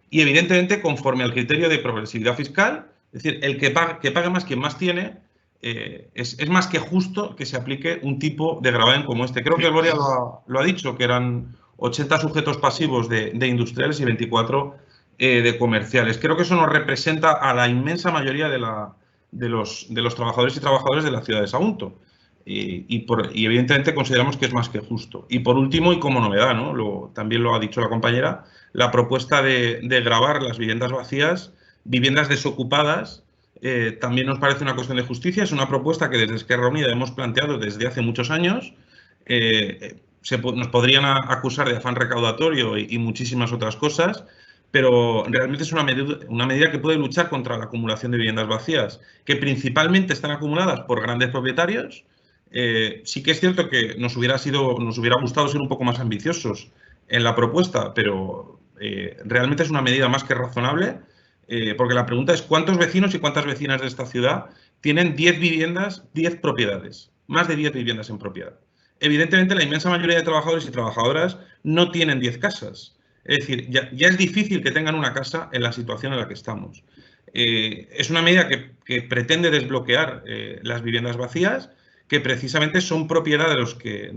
[SPEAKER 3] Y evidentemente, conforme al criterio de progresividad fiscal, es decir, el que pague más quien más tiene, es más que justo que se aplique un tipo de gravamen como este. Creo que Gloria lo ha dicho, que eran 80 sujetos pasivos de industriales y 24 de comerciales. Creo que eso nos representa a la inmensa mayoría de los trabajadores y trabajadoras de la ciudad de Sagunto. Y evidentemente consideramos que es más que justo. Y por último, y como novedad, ¿no? También lo ha dicho la compañera, la propuesta de gravar las viviendas vacías, viviendas desocupadas, también nos parece una cuestión de justicia. Es una propuesta que desde Esquerra Unida hemos planteado desde hace muchos años. Nos podrían acusar de afán recaudatorio y muchísimas otras cosas, pero realmente es una medida que puede luchar contra la acumulación de viviendas vacías, que principalmente están acumuladas por grandes propietarios. Sí que es cierto que nos hubiera gustado ser un poco más ambiciosos en la propuesta, pero realmente es una medida más que razonable, porque la pregunta es ¿cuántos vecinos y cuántas vecinas de esta ciudad tienen 10 viviendas, 10 propiedades? Más de 10 viviendas en propiedad. Evidentemente, la inmensa mayoría de trabajadores y trabajadoras no tienen 10 casas. Es decir, ya es difícil que tengan una casa en la situación en la que estamos. Es una medida que pretende desbloquear las viviendas vacías, que precisamente son propiedad de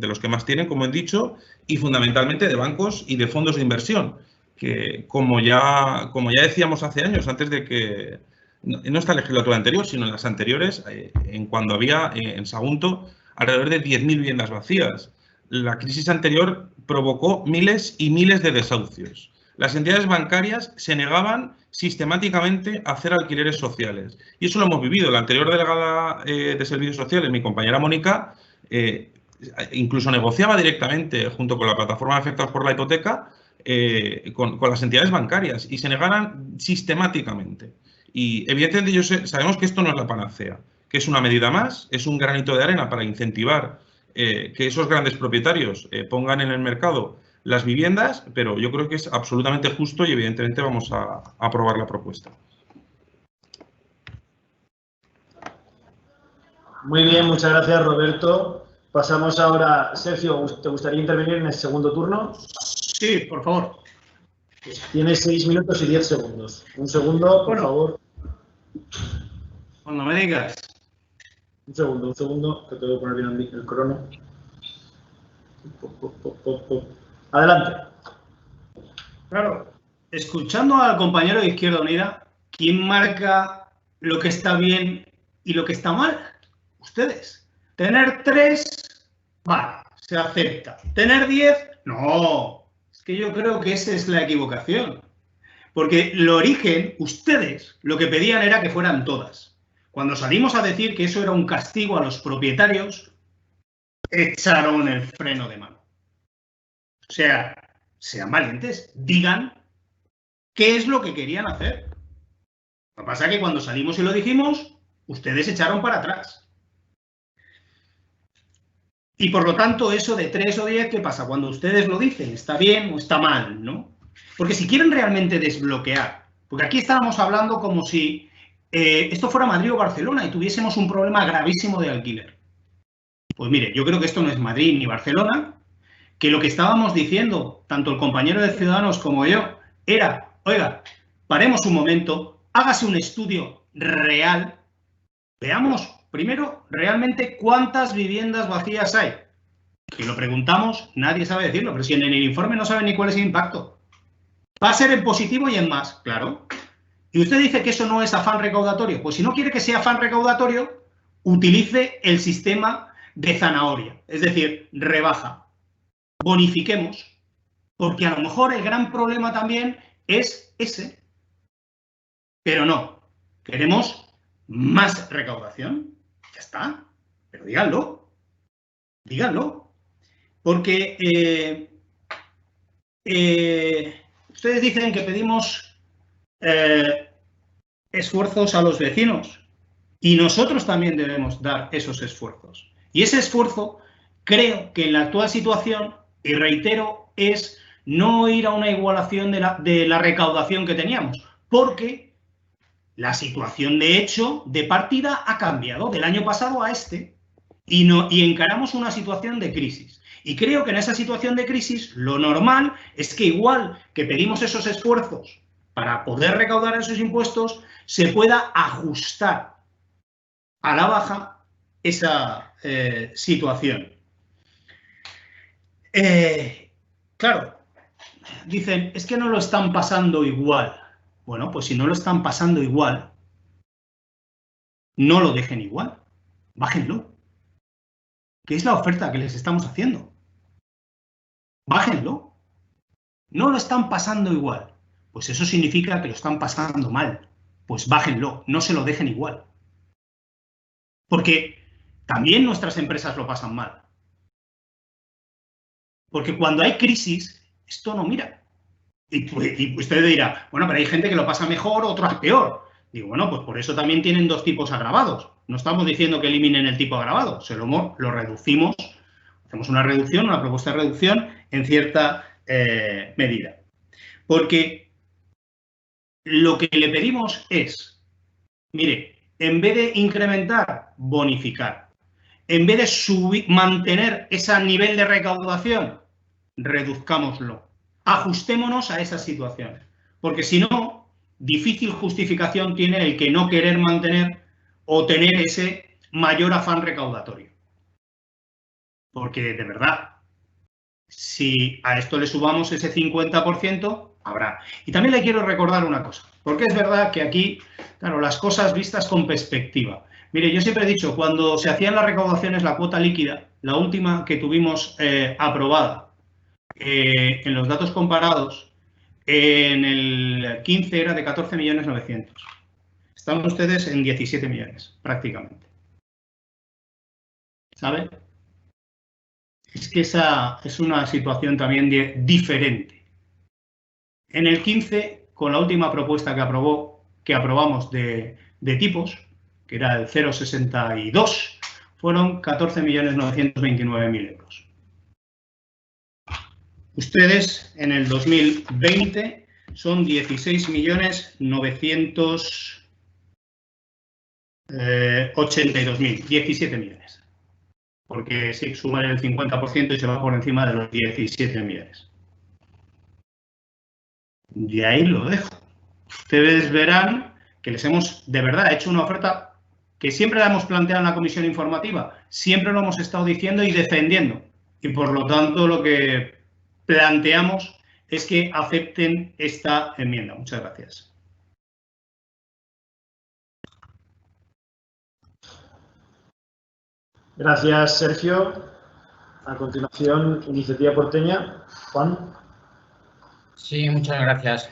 [SPEAKER 3] los que más tienen, como he dicho, y fundamentalmente de bancos y de fondos de inversión, que como ya decíamos hace años, antes de que, no esta legislatura anterior, sino en las anteriores, en cuando había en Sagunto alrededor de 10.000 viviendas vacías. La crisis anterior provocó miles y miles de desahucios. Las entidades bancarias se negaban sistemáticamente a hacer alquileres sociales. Y eso lo hemos vivido. La anterior delegada de Servicios Sociales, mi compañera Mónica, incluso negociaba directamente junto con la plataforma de afectados por la hipoteca con las entidades bancarias y se negaran sistemáticamente. Y evidentemente sabemos que esto no es la panacea, que es una medida más, es un granito de arena para incentivar que esos grandes propietarios pongan en el mercado las viviendas, pero yo creo que es absolutamente justo y evidentemente vamos a aprobar la propuesta.
[SPEAKER 1] Muy bien, muchas gracias, Roberto. Pasamos ahora, Sergio, ¿te gustaría intervenir en el segundo turno?
[SPEAKER 6] Sí, por favor.
[SPEAKER 1] Tienes 6 minutos y 10 segundos. Un segundo, por favor.
[SPEAKER 6] Cuando me digas.
[SPEAKER 1] Un segundo, que tengo que poner bien el crono. Adelante.
[SPEAKER 6] Claro, escuchando al compañero de Izquierda Unida, ¿quién marca lo que está bien y lo que está mal? Ustedes. Tener 3, vale, se acepta. Tener 10, no. Es que yo creo que esa es la equivocación. Porque el origen, ustedes, lo que pedían era que fueran todas. Cuando salimos a decir que eso era un castigo a los propietarios, echaron el freno de mano. O sea, sean valientes, digan qué es lo que querían hacer. Lo que pasa es que cuando salimos y lo dijimos, ustedes echaron para atrás. Y por lo tanto, eso de 3 o 10, ¿qué pasa? Cuando ustedes lo dicen, ¿está bien o está mal, no? Porque si quieren realmente desbloquear, porque aquí estábamos hablando como si esto fuera Madrid o Barcelona y tuviésemos un problema gravísimo de alquiler. Pues mire, yo creo que esto no es Madrid ni Barcelona, que lo que estábamos diciendo, tanto el compañero de Ciudadanos como yo, era, oiga, paremos un momento, hágase un estudio real, veamos primero realmente cuántas viviendas vacías hay. Si lo preguntamos, nadie sabe decirlo, pero si en el informe no saben ni cuál es el impacto. Va a ser en positivo y en más, claro. Y usted dice que eso no es afán recaudatorio. Pues si no quiere que sea afán recaudatorio, utilice el sistema de zanahoria, es decir, rebaja, bonifiquemos, porque a lo mejor el gran problema también es ese. Pero no, queremos más recaudación, ya está, pero díganlo, díganlo, porque ustedes dicen que pedimos esfuerzos a los vecinos y nosotros también debemos dar esos esfuerzos. Y ese esfuerzo creo que en la actual situación, y reitero, es no ir a una igualación de la recaudación que teníamos, porque la situación de hecho de partida ha cambiado del año pasado a este y encaramos una situación de crisis. Y creo que en esa situación de crisis lo normal es que igual que pedimos esos esfuerzos para poder recaudar esos impuestos, se pueda ajustar a la baja esa situación. Claro, dicen, es que no lo están pasando igual. Bueno, pues si no lo están pasando igual, no lo dejen igual, bájenlo. ¿Qué es la oferta que les estamos haciendo? Bájenlo. No lo están pasando igual. Pues eso significa que lo están pasando mal. Pues bájenlo, no se lo dejen igual. Porque también nuestras empresas lo pasan mal. Porque cuando hay crisis, esto no mira. Y usted dirá, bueno, pero hay gente que lo pasa mejor, otras peor. Digo, bueno, pues por eso también tienen 2 tipos agravados. No estamos diciendo que eliminen el tipo agravado, lo reducimos, hacemos una reducción, una propuesta de reducción en cierta medida. Porque lo que le pedimos es, mire, en vez de incrementar, bonificar. En vez de mantener ese nivel de recaudación, reduzcámoslo. Ajustémonos a esa situación. Porque si no, difícil justificación tiene el que no querer mantener o tener ese mayor afán recaudatorio. Porque, de verdad, si a esto le subamos ese 50%, habrá. Y también le quiero recordar una cosa, porque es verdad que aquí, claro, las cosas vistas con perspectiva. Mire, yo siempre he dicho, cuando se hacían las recaudaciones, la cuota líquida, la última que tuvimos aprobada en los datos comparados, en el 15 era de 14.900.000. Están ustedes en 17 millones, prácticamente. ¿Sabe? Es que esa es una situación también diferente. En el 15, con la última propuesta que aprobamos de tipos, que era el 0,62, fueron 14.929.000 euros. Ustedes en el 2020 son 16.982.000, 17 millones. Porque si suman el 50% y se va por encima de los 17 millones. Y ahí lo dejo. Ustedes verán que les hemos, de verdad, hecho una oferta que siempre la hemos planteado en la comisión informativa, siempre lo hemos estado diciendo y defendiendo. Y por lo tanto, lo que planteamos es que acepten esta enmienda. Muchas gracias.
[SPEAKER 1] Gracias, Sergio. A continuación, Iniciativa Porteña. Juan.
[SPEAKER 7] Sí, muchas gracias.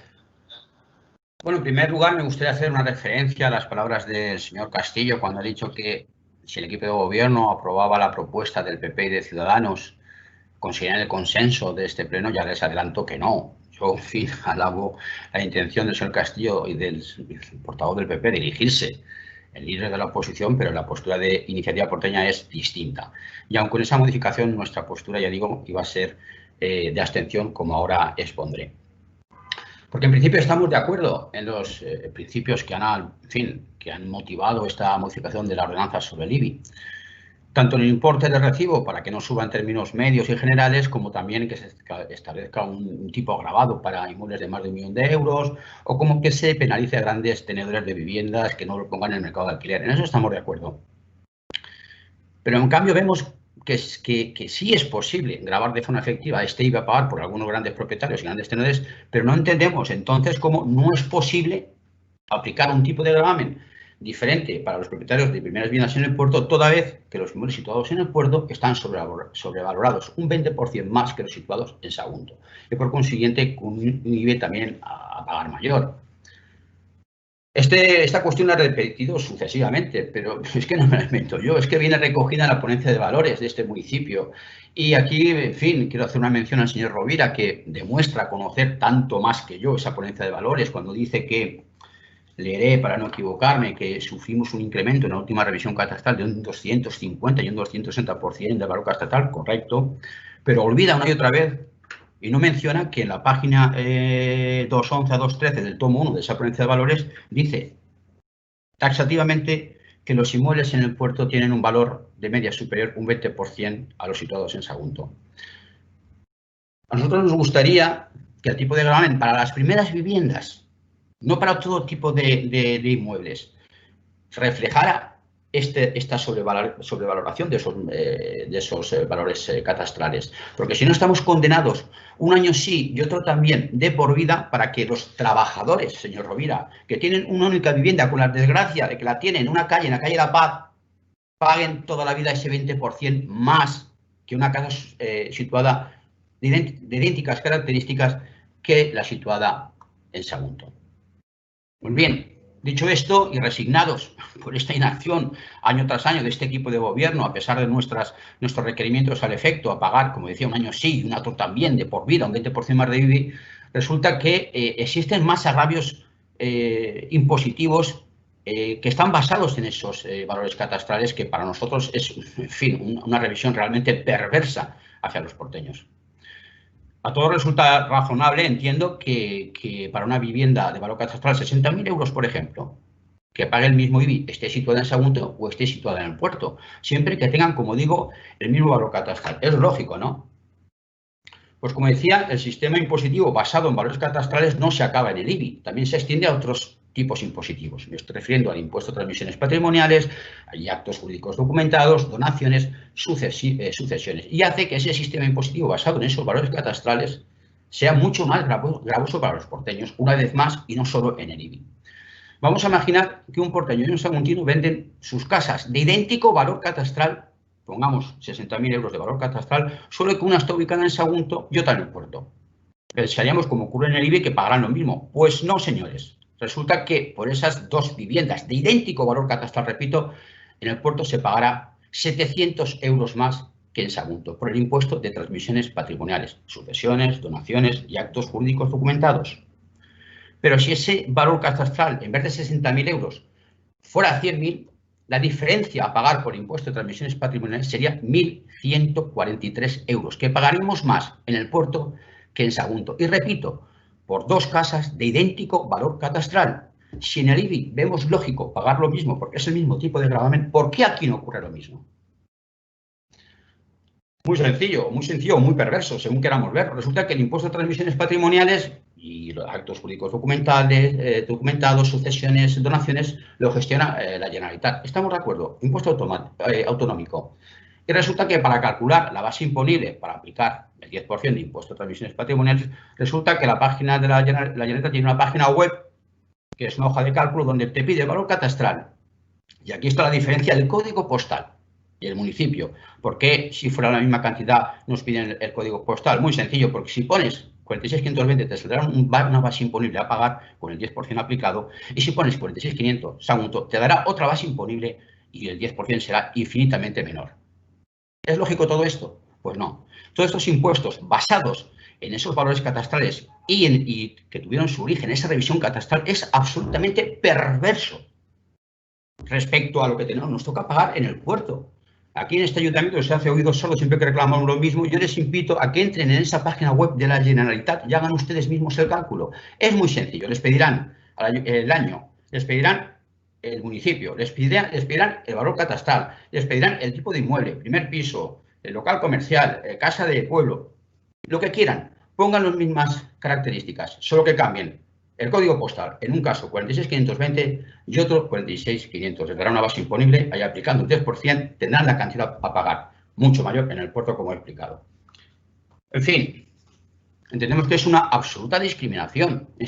[SPEAKER 7] Bueno, en primer lugar, me gustaría hacer una referencia a las palabras del señor Castillo cuando ha dicho que si el equipo de gobierno aprobaba la propuesta del PP y de Ciudadanos, conseguirían el consenso de este pleno. Ya les adelanto que no. Yo, en fin, alabo la intención del señor Castillo y del portavoz del PP de dirigirse el líder de la oposición, pero la postura de Iniciativa Porteña es distinta. Y aun con esa modificación, nuestra postura, ya digo, iba a ser de abstención, como ahora expondré. Porque en principio estamos de acuerdo en los principios que han, en fin, que han motivado esta modificación de la ordenanza sobre el IBI. Tanto en el importe de recibo, para que no suba en términos medios y generales, como también que se establezca un tipo agravado para inmuebles de más de 1 millón de euros, o como que se penalice a grandes tenedores de viviendas que no lo pongan en el mercado de alquiler. En eso estamos de acuerdo. Pero en cambio vemos que sí es posible gravar de forma efectiva este IVA a pagar por algunos grandes propietarios y grandes tenedores, pero no entendemos entonces cómo no es posible aplicar un tipo de gravamen diferente para los propietarios de primeras viviendas en el puerto, toda vez que los inmuebles situados en el puerto están sobrevalorados un 20% más que los situados en Sagunto, y por consiguiente con un IBE también a pagar mayor. Esta cuestión la he repetido sucesivamente, pero es que no me la invento yo, es que viene recogida en la ponencia de valores de este municipio. Y aquí, en fin, quiero hacer una mención al señor Rovira, que demuestra conocer tanto más que yo esa ponencia de valores, cuando dice que, leeré para no equivocarme, que sufrimos un incremento en la última revisión catastral de un 250 y un 260% de valor catastral, correcto, pero olvida una y otra vez y no menciona que en la página 211 a 213 del tomo 1 de esa ponencia de valores dice taxativamente que los inmuebles en el puerto tienen un valor de media superior un 20% a los situados en Sagunto. A nosotros nos gustaría que el tipo de gravamen para las primeras viviendas, no para todo tipo de inmuebles, reflejara esta sobrevaloración de esos valores catastrales. Porque si no, estamos condenados un año sí y otro también de por vida para que los trabajadores, señor Rovira, que tienen una única vivienda con la desgracia de que la tienen en una calle, en la calle La Paz, paguen toda la vida ese 20% más que una casa situada de idénticas características que la situada en Sagunto. Pues bien, dicho esto y resignados por esta inacción año tras año de este equipo de gobierno, a pesar de nuestros requerimientos al efecto, a pagar, como decía, un año sí y un otro también de por vida, un 20% más de IBI, resulta que existen más agravios impositivos que están basados en esos valores catastrales, que para nosotros es, en fin, una revisión realmente perversa hacia los porteños. A todos resulta razonable, entiendo, que para una vivienda de valor catastral 60.000 euros, por ejemplo, que pague el mismo IBI, esté situada en Sagunto o esté situada en el puerto, siempre que tengan, como digo, el mismo valor catastral. Es lógico, ¿no? Pues como decía, el sistema impositivo basado en valores catastrales no se acaba en el IBI, también se extiende a otros tipos impositivos. Me estoy refiriendo al impuesto de transmisiones patrimoniales, hay actos jurídicos documentados, donaciones, sucesiones. Y hace que ese sistema impositivo basado en esos valores catastrales sea mucho más gravoso para los porteños, una vez más, y no solo en el IBI. Vamos a imaginar que un porteño y un saguntino venden sus casas de idéntico valor catastral, pongamos 60.000 euros de valor catastral, solo que una está ubicada en Sagunto y otra en el puerto. Pensaríamos, como ocurre en el IBI, que pagarán lo mismo. Pues no, señores. Resulta que por esas dos viviendas de idéntico valor catastral, repito, en el puerto se pagará 700 euros más que en Sagunto por el impuesto de transmisiones patrimoniales, sucesiones, donaciones y actos jurídicos documentados. Pero si ese valor catastral, en vez de 60.000 euros, fuera 100.000, la diferencia a pagar por impuesto de transmisiones patrimoniales sería 1.143 euros, que pagaríamos más en el puerto que en Sagunto. Y repito, por dos casas de idéntico valor catastral. Si en el IBI vemos lógico pagar lo mismo porque es el mismo tipo de gravamen, ¿por qué aquí no ocurre lo mismo? Muy sencillo, muy perverso, según queramos ver. Resulta que el impuesto de transmisiones patrimoniales y los actos jurídicos documentados, sucesiones, donaciones, lo gestiona la Generalitat. ¿Estamos de acuerdo? Impuesto autonómico. Y resulta que para calcular la base imponible para aplicar el 10% de impuesto de transmisiones patrimoniales, resulta que la página de la Generalitat tiene una página web, que es una hoja de cálculo donde te pide el valor catastral. Y aquí está la diferencia del código postal y el municipio. ¿Por qué, si fuera la misma cantidad, nos piden el código postal? Muy sencillo, porque si pones 46.520 te saldrá una base imponible a pagar con el 10% aplicado, y si pones 46.500 Sagunto te dará otra base imponible y el 10% será infinitamente menor. ¿Es lógico todo esto? Pues no. Todos estos impuestos basados en esos valores catastrales y que tuvieron su origen en esa revisión catastral es absolutamente perverso respecto a lo que nos toca pagar en el puerto. Aquí en este ayuntamiento se hace oído solo siempre que reclamamos lo mismo. Yo les invito a que entren en esa página web de la Generalitat y hagan ustedes mismos el cálculo. Es muy sencillo. Les pedirán el año, les pedirán el municipio, les pedirán el valor catastral, les pedirán el tipo de inmueble, primer piso, el local comercial, casa de pueblo, lo que quieran. Pongan las mismas características, solo que cambien el código postal, en un caso 46.520 y otro 46.500. Les dará una base imponible, ahí aplicando un 10%, tendrán la cantidad a pagar mucho mayor en el puerto, como he explicado. En fin, entendemos que es una absoluta discriminación, en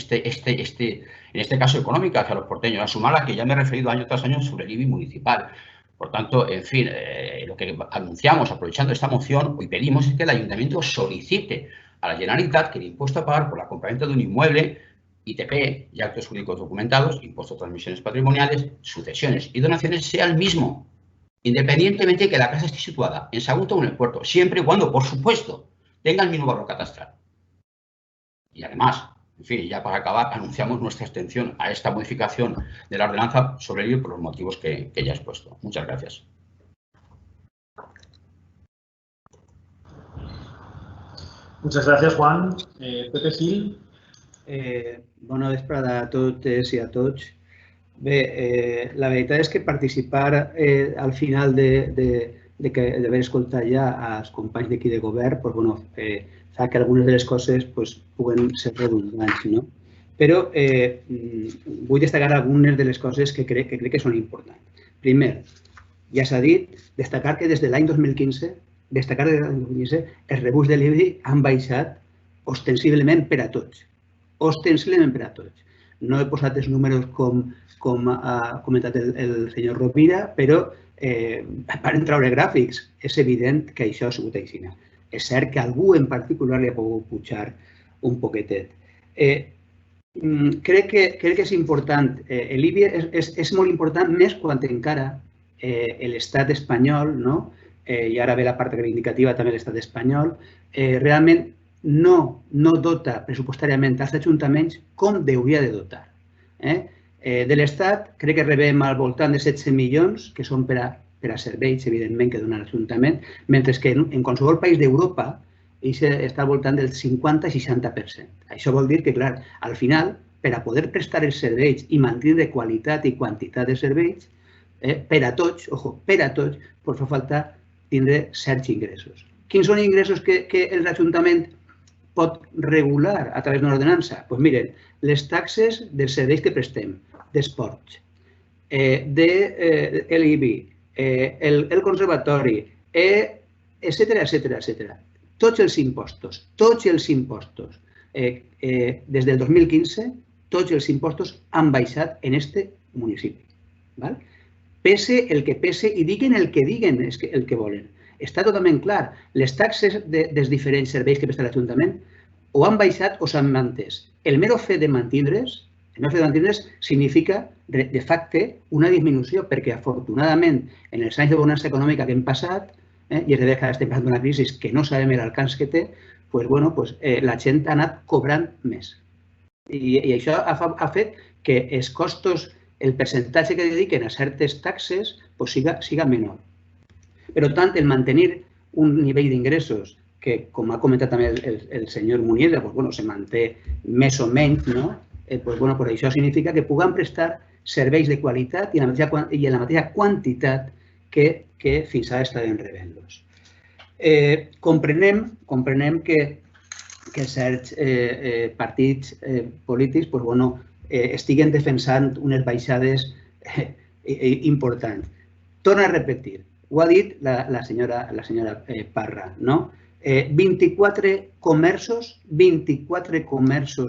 [SPEAKER 7] este caso económica, hacia los porteños, a sumar a la que ya me he referido año tras año sobre el IBI municipal. Por tanto, en fin, lo que anunciamos, aprovechando esta moción, hoy pedimos es que el ayuntamiento solicite a la Generalitat que el impuesto a pagar por la compraventa de un inmueble, ITP y actos jurídicos documentados, impuestos de transmisiones patrimoniales, sucesiones y donaciones sea el mismo, independientemente de que la casa esté situada en Sagunto o en el puerto, siempre y cuando, por supuesto, tenga el mismo valor catastral. Y además, en fin, ya para acabar, anunciamos nuestra abstención a esta modificación de la ordenanza sobre el IBI por los motivos que ya he expuesto. Muchas gracias.
[SPEAKER 1] Muchas gracias, Juan. Pepe Gil.
[SPEAKER 9] Bona vesprada a totes i a tots. Bé, la veritat és que participar al final d'haver escoltat ja als companys d'aquí de govern fa que algunes de les coses puguen ser redundants, no? Però vull destacar algunes de les coses que crec que són importants. Primer, ja s'ha dit, destacar que des de l'any 2015 els rebuts de l'IBI han baixat ostensiblement per a tots. Ostensiblement per a tots. No he posat els números com ha comentat el senyor Rovira, però van treure gràfics. És evident que això ha sigut així. És cert que algú en particular li ha pogut pujar un poquetet. Crec que és important. L'IBI és molt important més quan encara l'estat espanyol, i ara ve la part reivindicativa també de l'estat espanyol, realment no dota pressupostàriament als ajuntaments com hauria de dotar. De l'Estat crec que rebem al voltant de 16 milions, que són per a serveis, evidentment, que dona l'Ajuntament, mentre que en qualsevol país d'Europa està al voltant del 50-60%. Això vol dir que, clar, al final, per a poder prestar els serveis i mantenir qualitat i quantitat de serveis, per a tots, fa falta tindre certs ingressos. Quins són ingressos que l'Ajuntament pot regular a través d'una ordenança? Doncs miren, les taxes dels serveis que prestem, d'esports, de l'IBI, el conservatori, etcètera. Tots els impostos, des del 2015, tots els impostos han baixat en este municipi. Pese el que pese i diguen el que diguen el que volen. Està totalment clar. Les taxes dels diferents serveis que presta l'Ajuntament o han baixat o s'han mantès. El mero fet de mantindre's significa, de facte, una disminució, perquè afortunadament en els anys de bonança econòmica que hem passat, i és de veure que ara estem passant una crisi que no sabem l'alcance que té, la gent ha anat cobrant més. I això ha fet que els costos, el percentatge que dediquen a certes taxes siga menor. Per tant, el mantenir un nivell d'ingressos que, com ha comentat també el senyor Muniesa, se manté més o menys, això significa que puguem prestar serveis de qualitat i en la mateixa quantitat que fins ara estaven rebent-los. Comprenem que certs partits polítics estiguen defensant unes baixades importants. Torno a repetir, ho ha dit la senyora Parra, no? 24 comerços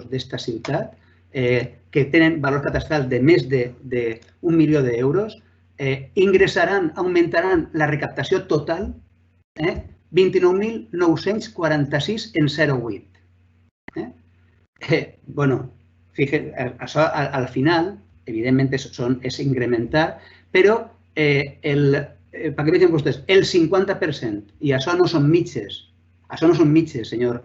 [SPEAKER 9] d'esta ciutat que tenen valor catastral de més d'1 milió d'euros augmentaran la recaptació total 29.946 en 0,8. Això al final, evidentment, és incrementar, però perquè vegin vostès, el 50%, i això no són mitges, senyor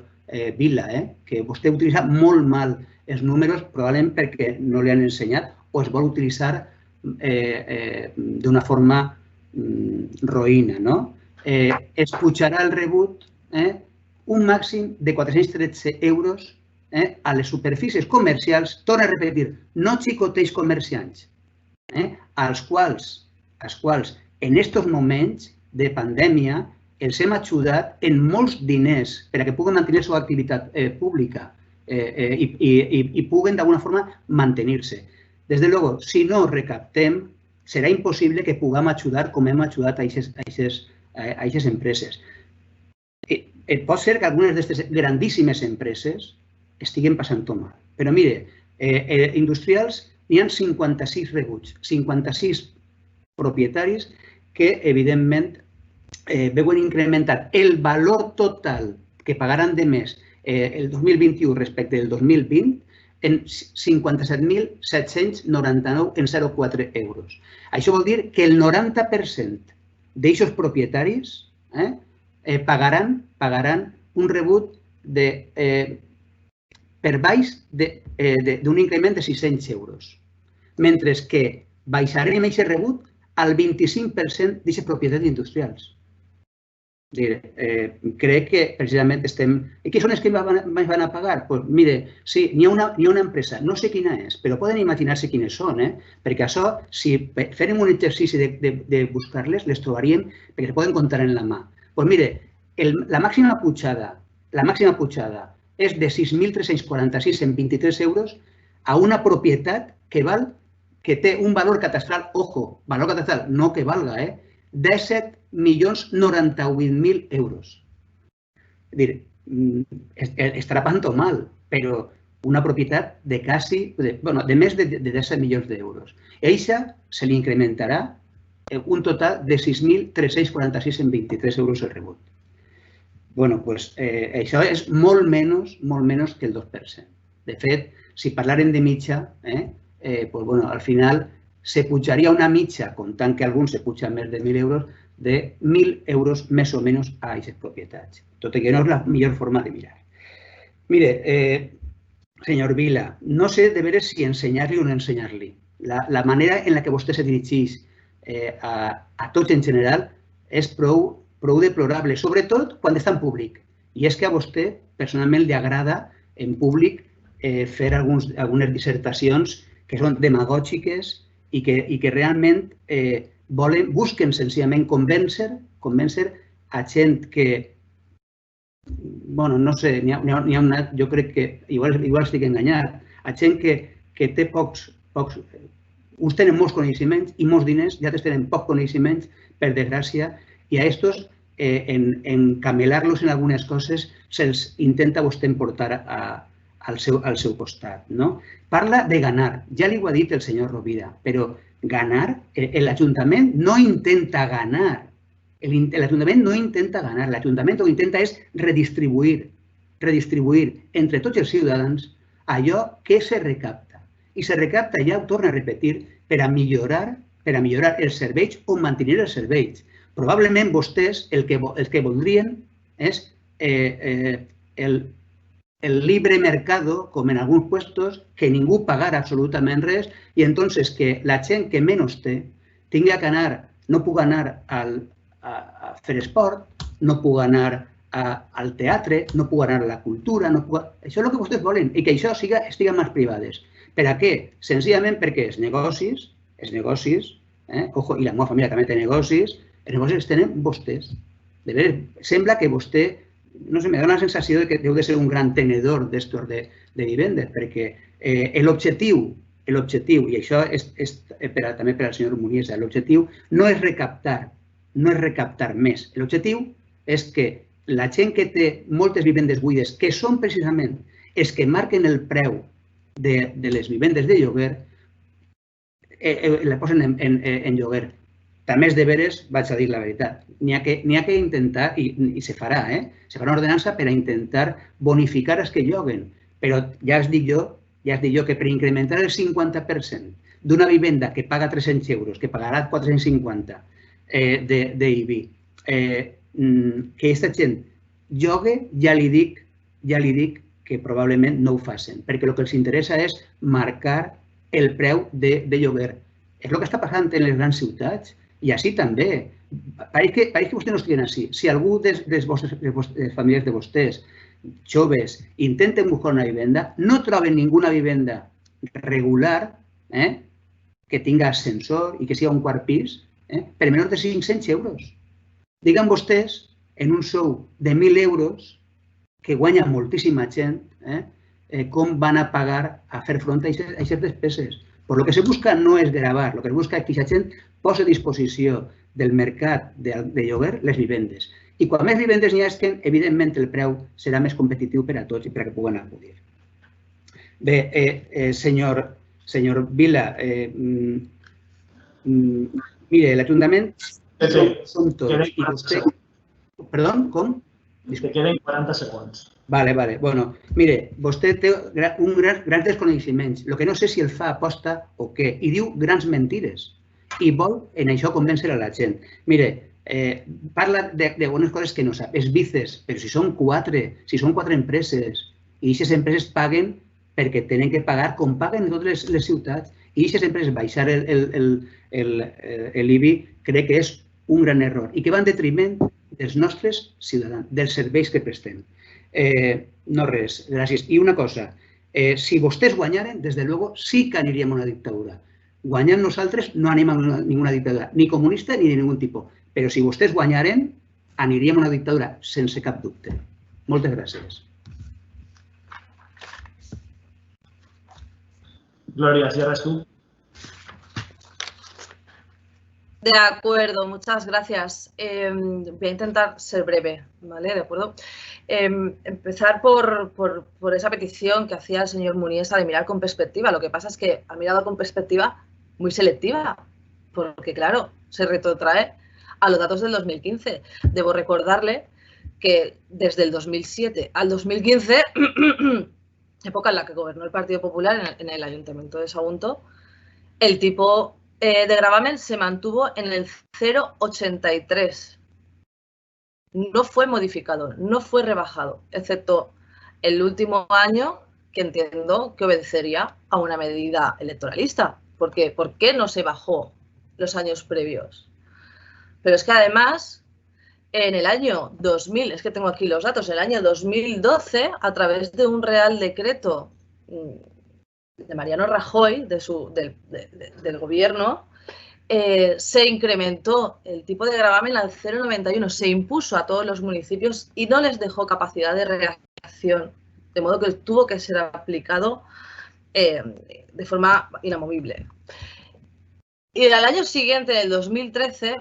[SPEAKER 9] Vila, que vostè utilitza molt mal els números, probablement perquè no li han ensenyat o es vol utilitzar d'una forma roïna, no? Es pujarà el rebut un màxim de 413 euros a les superfícies comercials, torno a repetir, no xicotells comerciants, als quals en aquests moments de pandèmia els hem ajudat en molts diners per a que puguen mantenir la seva activitat pública i puguen d'alguna forma mantenir-se. Des de luego, si no recaptem, serà impossible que puguem ajudar com hem ajudat a aquestes empreses. Pot ser que algunes d'aquestes grandíssimes empreses estiguen passant-ho mal. Però mire, industrials n'hi ha 56 rebuts, 56 propietaris que, evidentment, veuen incrementat el valor total que pagaran de més el 2021 respecte del 2020 en 57.799 en 0,4 euros. Això vol dir que el 90% d'aquests propietaris pagaran un rebut per baix d'un increment de 600 euros, mentre que baixarem aquest rebut al 25% d'aquestes propietats industrials. Crec que precisament estem... I què són els que més van a pagar? Doncs mire, sí, n'hi ha una empresa, no sé quina és, però poden imaginar-se quines són, perquè això, si fèrem un exercici de buscar-les, les trobaríem perquè es poden comptar en la mà. Doncs mire, la màxima pujada és de 6.346 en 23 euros a una propietat que té un valor catastral, ojo, valor catastral, no que valga, 17.098.000 euros. És dir, estarà pant mal, però una propietat de més de 17 milions d'euros. I a això se li incrementarà un total de 6.346 en 23 euros el rebut. Això és molt menys que el 2%. De fet, si parlàrem de mitja, al final se pujaria una mitja, comptant que alguns se pugen més de 1.000 euros, de 1.000 euros més o menys a aquestes propietats. Tot i que no és la millor forma de mirar. Mire, senyor Vila, no sé de veres si ensenyar-li o no ensenyar-li. La manera en la que vostè se dirigeix a tots en general és prou deplorable, sobretot quan està en públic. I és que a vostè personalment li agrada en públic fer algunes dissertacions que són demagògiques i que realment busquen senzillament convèncer a gent que, bueno, no sé, n'hi ha una, jo crec que igual estic enganyat, a gent que té pocs, uns tenen molts coneixements i molts diners, i altres tenen pocs coneixements, per desgràcia, i a estos, en camelar-los en algunes coses, se'ls intenta vostè emportar al seu costat. Parla de ganar, ja li ho ha dit el senyor Rovira, però ganar, l'Ajuntament no intenta ganar, l'Ajuntament no intenta ganar, l'Ajuntament el que intenta és redistribuir entre tots els ciutadans allò que se recapta. I se recapta, ja ho torno a repetir, per a millorar els serveis o mantenir els serveis. Probablement vostès el que voldrien és el libre mercado, com en alguns puestos, que ningú pagara absolutament res i entonces que la gent que menys té no pugui anar a fer esport, no pugui anar al teatre, no pugui anar a la cultura, això és el que vostès volen i que això estiga en mans privades. Per a què? Senzillament perquè els negocis, i la meva família també té negocis, els negocis els tenen vostès. De veres, sembla que vostè, no sé, me dona la sensació que deu de ser un gran tenedor d'estos de vivendes, perquè l'objectiu, i això és també per al senyor Muniesa, l'objectiu no és recaptar més. L'objectiu és que la gent que té moltes vivendes buides, que són precisament els que marquen el preu de les vivendes de lloguer, la posen en lloguer. També és de veres, vaig a dir la veritat, n'hi ha que intentar, i se farà, una ordenança per a intentar bonificar els que lloguen, però ja es dic jo que per incrementar el 50% d'una vivenda que paga 300 euros, que pagarà 450 d'IBI, que aquesta gent llogue, ja li dic que probablement no ho facin, perquè el que els interessa és marcar el preu de lloguer. És el que està passant en les grans ciutats i així també. Pareix que vostès no estiguin així. Si algú de les famílies de vostès, joves, intenten buscar una vivenda, no troben ninguna vivenda regular que tinga ascensor i que sigui un quart pis per menys de 500 euros. Diguen vostès, en un sou de 1.000 euros, que guanya moltíssima gent, com van a pagar a fer front a aquestes despeses. Però el que se busca no és gravar, el que es busca és que aquesta gent posi a disposició del mercat de lloguer les vivendes. I quan més vivendes n'hi ha, evidentment el preu serà més competitiu per a tots i per a que puguen acudir. Bé, senyor Vila, mire, l'Ajuntament som tots. Perdó, com?
[SPEAKER 1] Que queden 40 segons.
[SPEAKER 9] Vale. Bueno, mire, vostè té grans desconeixements. El que no sé si el fa aposta o què. I diu grans mentides. I vol en això convèncer a la gent. Mire, parla d'algunes coses que no sap. És vices, però si són quatre empreses i aquestes empreses paguen perquè tenen que pagar com paguen en totes les ciutats i aquestes empreses baixar l'IBI crec que és un gran error i que va en detriment dels nostres ciutadans, dels serveis que prestem. No res, gràcies. I una cosa, si vostès guanyaren, des de luego sí que aniríem a una dictadura. Guanyant nosaltres no anem a ninguna dictadura, ni comunista ni de ningú tipus. Però si vostès guanyaren, aniríem a una dictadura, sense cap dubte. Moltes gràcies.
[SPEAKER 1] Gloria, cierras tú.
[SPEAKER 5] De acuerdo, muchas gracias. Voy a intentar ser breve, ¿vale? ¿De acuerdo? Empezar por esa petición que hacía el señor Muniesa de mirar con perspectiva. Lo que pasa es que ha mirado con perspectiva muy selectiva, porque claro, se retrotrae a los datos del 2015. Debo recordarle que desde el 2007 al 2015, época en la que gobernó el Partido Popular en el Ayuntamiento de Sagunto, el tipo de gravamen se mantuvo en el 0,83. No fue modificado, no fue rebajado, excepto el último año, que entiendo que obedecería a una medida electoralista. Porque, ¿por qué no se bajó los años previos? Pero es que además En el año 2000, es que tengo aquí los datos, en el año 2012, a través de un Real Decreto de Mariano Rajoy, del gobierno, se incrementó el tipo de gravamen al 0,91, se impuso a todos los municipios y no les dejó capacidad de reacción, de modo que tuvo que ser aplicado de forma inamovible. Y al año siguiente, en el 2013,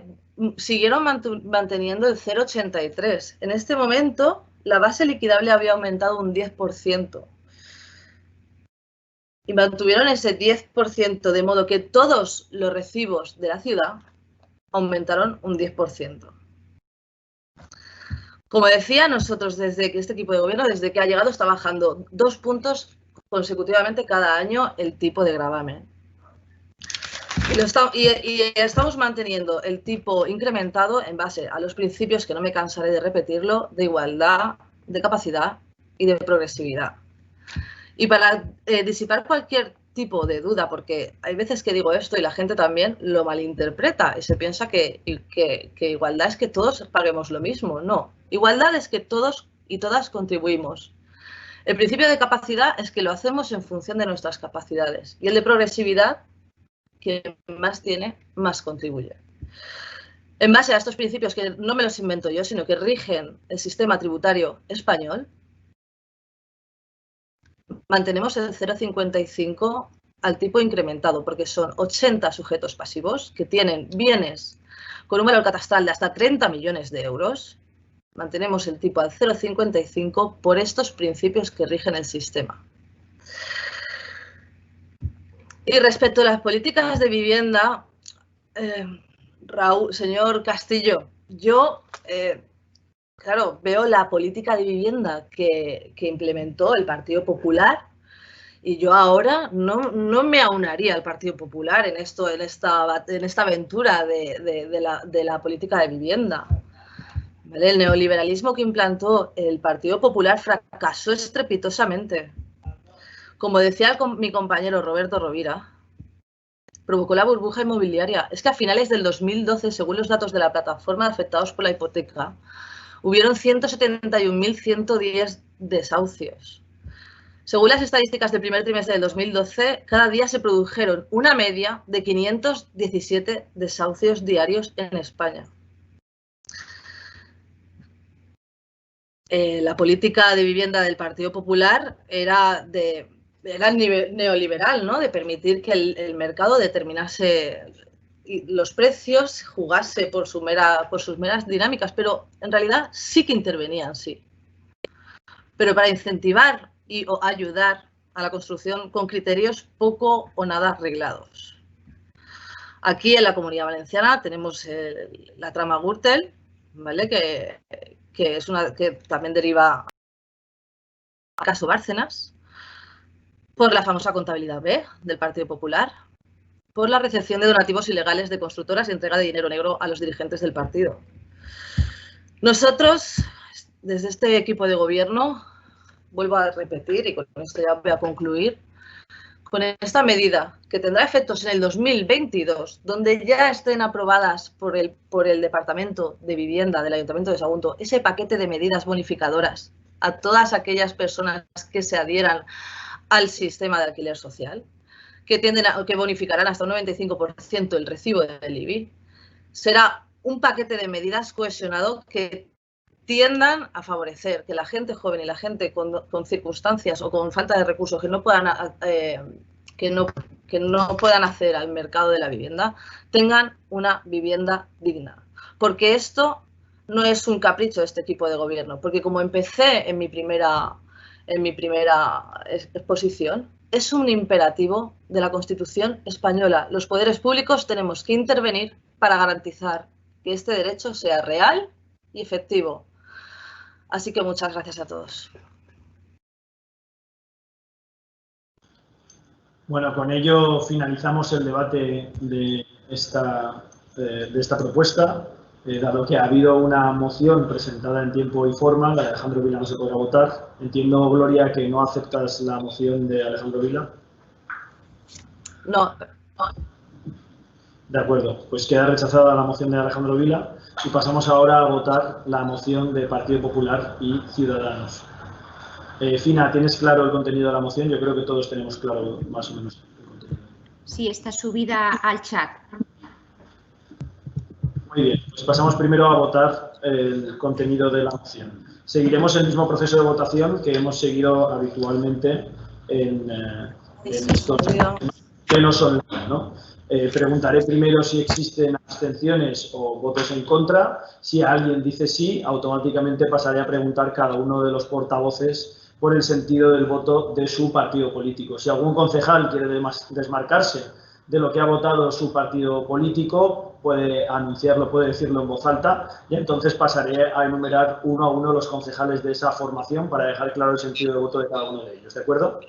[SPEAKER 5] siguieron manteniendo el 0,83. En este momento, la base liquidable había aumentado un 10%. Y mantuvieron ese 10%, de modo que todos los recibos de la ciudad aumentaron un 10%. Como decía, nosotros desde que este equipo de gobierno, desde que ha llegado, está bajando 2 puntos consecutivamente cada año el tipo de gravamen. Y estamos manteniendo el tipo incrementado en base a los principios, que no me cansaré de repetirlo, de igualdad, de capacidad y de progresividad. Y para disipar cualquier tipo de duda, porque hay veces que digo esto y la gente también lo malinterpreta y se piensa que igualdad es que todos paguemos lo mismo. No, igualdad es que todos y todas contribuimos. El principio de capacidad es que lo hacemos en función de nuestras capacidades, y el de progresividad, quien más tiene, más contribuye. En base a estos principios, que no me los invento yo, sino que rigen el sistema tributario español, mantenemos el 0,55 al tipo incrementado, porque son 80 sujetos pasivos que tienen bienes con un valor catastral de hasta 30 millones de euros. Mantenemos el tipo al 0,55 por estos principios que rigen el sistema. Y respecto a las políticas de vivienda, señor Castillo, yo, claro, veo la política de vivienda que implementó el Partido Popular y yo ahora no me aunaría al Partido Popular en esta aventura de la política de vivienda. ¿Vale? El neoliberalismo que implantó el Partido Popular fracasó estrepitosamente. Como decía mi compañero Roberto Rovira, provocó la burbuja inmobiliaria. Es que a finales del 2012, según los datos de la plataforma de afectados por la hipoteca, hubieron 171.110 desahucios. Según las estadísticas del primer trimestre del 2012, cada día se produjeron una media de 517 desahucios diarios en España. La política de vivienda del Partido Popular era neoliberal, ¿no? De permitir que el mercado determinase los precios, jugase por sus meras dinámicas, pero en realidad sí que intervenían, sí. Pero para incentivar o ayudar a la construcción con criterios poco o nada arreglados. Aquí en la Comunidad Valenciana tenemos la trama Gürtel, ¿vale? que también deriva al caso Bárcenas, por la famosa contabilidad B del Partido Popular, por la recepción de donativos ilegales de constructoras y entrega de dinero negro a los dirigentes del partido. Nosotros, desde este equipo de gobierno, vuelvo a repetir, y con esto ya voy a concluir, con esta medida que tendrá efectos en el 2022, donde ya estén aprobadas por el Departamento de Vivienda del Ayuntamiento de Sagunto ese paquete de medidas bonificadoras a todas aquellas personas que se adhieran al sistema de alquiler social, que bonificarán hasta un 95% el recibo del IBI, será un paquete de medidas cohesionado que tiendan a favorecer que la gente joven y la gente con circunstancias o con falta de recursos que no puedan acceder al mercado de la vivienda tengan una vivienda digna. Porque esto no es un capricho de este equipo de gobierno, porque como empecé en mi primera exposición, es un imperativo de la Constitución española. Los poderes públicos tenemos que intervenir para garantizar que este derecho sea real y efectivo. Así que muchas gracias a todos.
[SPEAKER 1] Bueno, con ello finalizamos el debate de esta propuesta, dado que ha habido una moción presentada en tiempo y forma. La de Alejandro Vila no se podrá votar. Entiendo, Gloria, que no aceptas la moción de Alejandro Vila.
[SPEAKER 5] No.
[SPEAKER 1] De acuerdo, pues queda rechazada la moción de Alejandro Vila. Y pasamos ahora a votar la moción de Partido Popular y Ciudadanos. Fina, ¿tienes claro el contenido de la moción? Yo creo que todos tenemos claro más o menos el contenido.
[SPEAKER 2] Sí, está subida al chat.
[SPEAKER 1] Muy bien, pues pasamos primero a votar el contenido de la moción. Seguiremos el mismo proceso de votación que hemos seguido habitualmente en estos plenos online, ¿no? Preguntaré primero si existen abstenciones o votos en contra. Si alguien dice sí, automáticamente pasaré a preguntar cada uno de los portavoces por el sentido del voto de su partido político. Si algún concejal quiere desmarcarse de lo que ha votado su partido político, puede anunciarlo, puede decirlo en voz alta, y entonces pasaré a enumerar uno a uno los concejales de esa formación para dejar claro el sentido de voto de cada uno de ellos. ¿De acuerdo?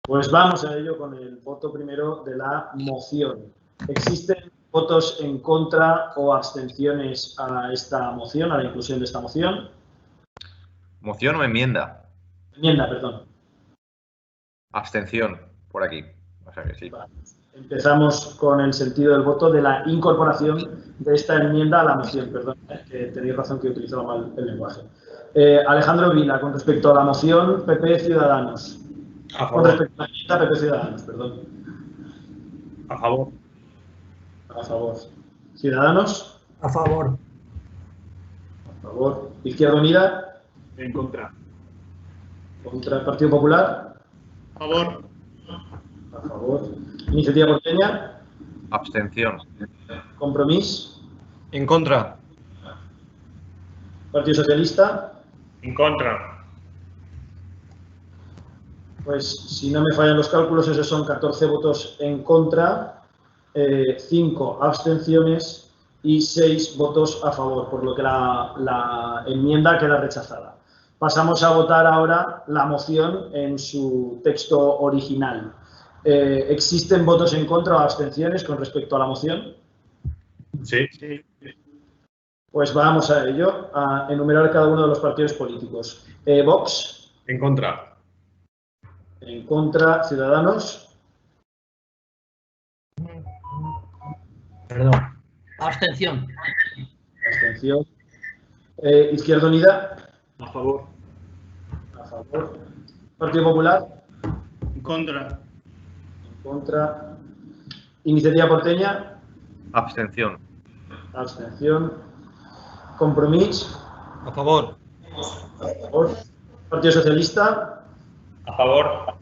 [SPEAKER 1] Pues vamos a ello con el voto primero de la moción. ¿Existen votos en contra o abstenciones a esta moción, a la inclusión de esta moción?
[SPEAKER 10] ¿Moción o enmienda?
[SPEAKER 1] Enmienda, perdón.
[SPEAKER 10] Abstención, por aquí. O sea que sí.
[SPEAKER 1] Vale. Empezamos con el sentido del voto de la incorporación de esta enmienda a la moción. Perdón, que tenéis razón que he utilizado mal el lenguaje. Alejandro Vila, con respecto a la moción, PP Ciudadanos.
[SPEAKER 4] A favor.
[SPEAKER 1] Con respecto a la enmienda, PP Ciudadanos, perdón.
[SPEAKER 4] A favor.
[SPEAKER 1] A favor. ¿Ciudadanos?
[SPEAKER 11] A favor.
[SPEAKER 1] A favor. ¿Izquierda Unida?
[SPEAKER 4] En contra.
[SPEAKER 1] ¿Contra el Partido Popular?
[SPEAKER 4] A favor.
[SPEAKER 1] A favor. ¿Iniciativa Porteña?
[SPEAKER 10] Abstención.
[SPEAKER 1] ¿Compromís?
[SPEAKER 11] En contra.
[SPEAKER 1] ¿Partido Socialista?
[SPEAKER 4] En contra.
[SPEAKER 1] Pues si no me fallan los cálculos, esos son 14 votos en contra, 5 abstenciones y 6 votos a favor, por lo que la enmienda queda rechazada. Pasamos a votar ahora la moción en su texto original. ¿Existen votos en contra o abstenciones con respecto a la moción?
[SPEAKER 4] Sí.
[SPEAKER 1] Pues vamos a ello, a enumerar cada uno de los partidos políticos. Vox.
[SPEAKER 4] En contra.
[SPEAKER 1] En contra. Ciudadanos.
[SPEAKER 11] Perdón.
[SPEAKER 12] Abstención.
[SPEAKER 1] Abstención. Izquierda Unida.
[SPEAKER 4] A favor.
[SPEAKER 1] A favor. Partido Popular.
[SPEAKER 6] En contra.
[SPEAKER 1] En contra. Iniciativa Porteña.
[SPEAKER 10] Abstención.
[SPEAKER 1] Abstención. Compromís.
[SPEAKER 11] A favor.
[SPEAKER 1] A favor. Partido Socialista.
[SPEAKER 4] A favor.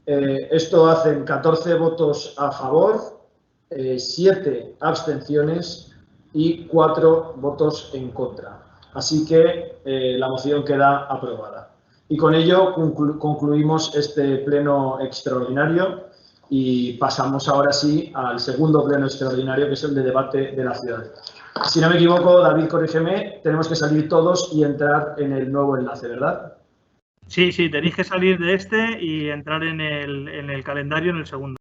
[SPEAKER 1] Esto hacen 14 votos a favor, 7 abstenciones y 4 votos en contra. Así que la moción queda aprobada. Y con ello concluimos este pleno extraordinario y pasamos ahora sí al segundo pleno extraordinario, que es el de debate de la ciudad. Si no me equivoco, David, corrígeme, tenemos que salir todos y entrar en el nuevo enlace, ¿verdad?
[SPEAKER 13] Sí, tenéis que salir de este y entrar en el calendario en el segundo.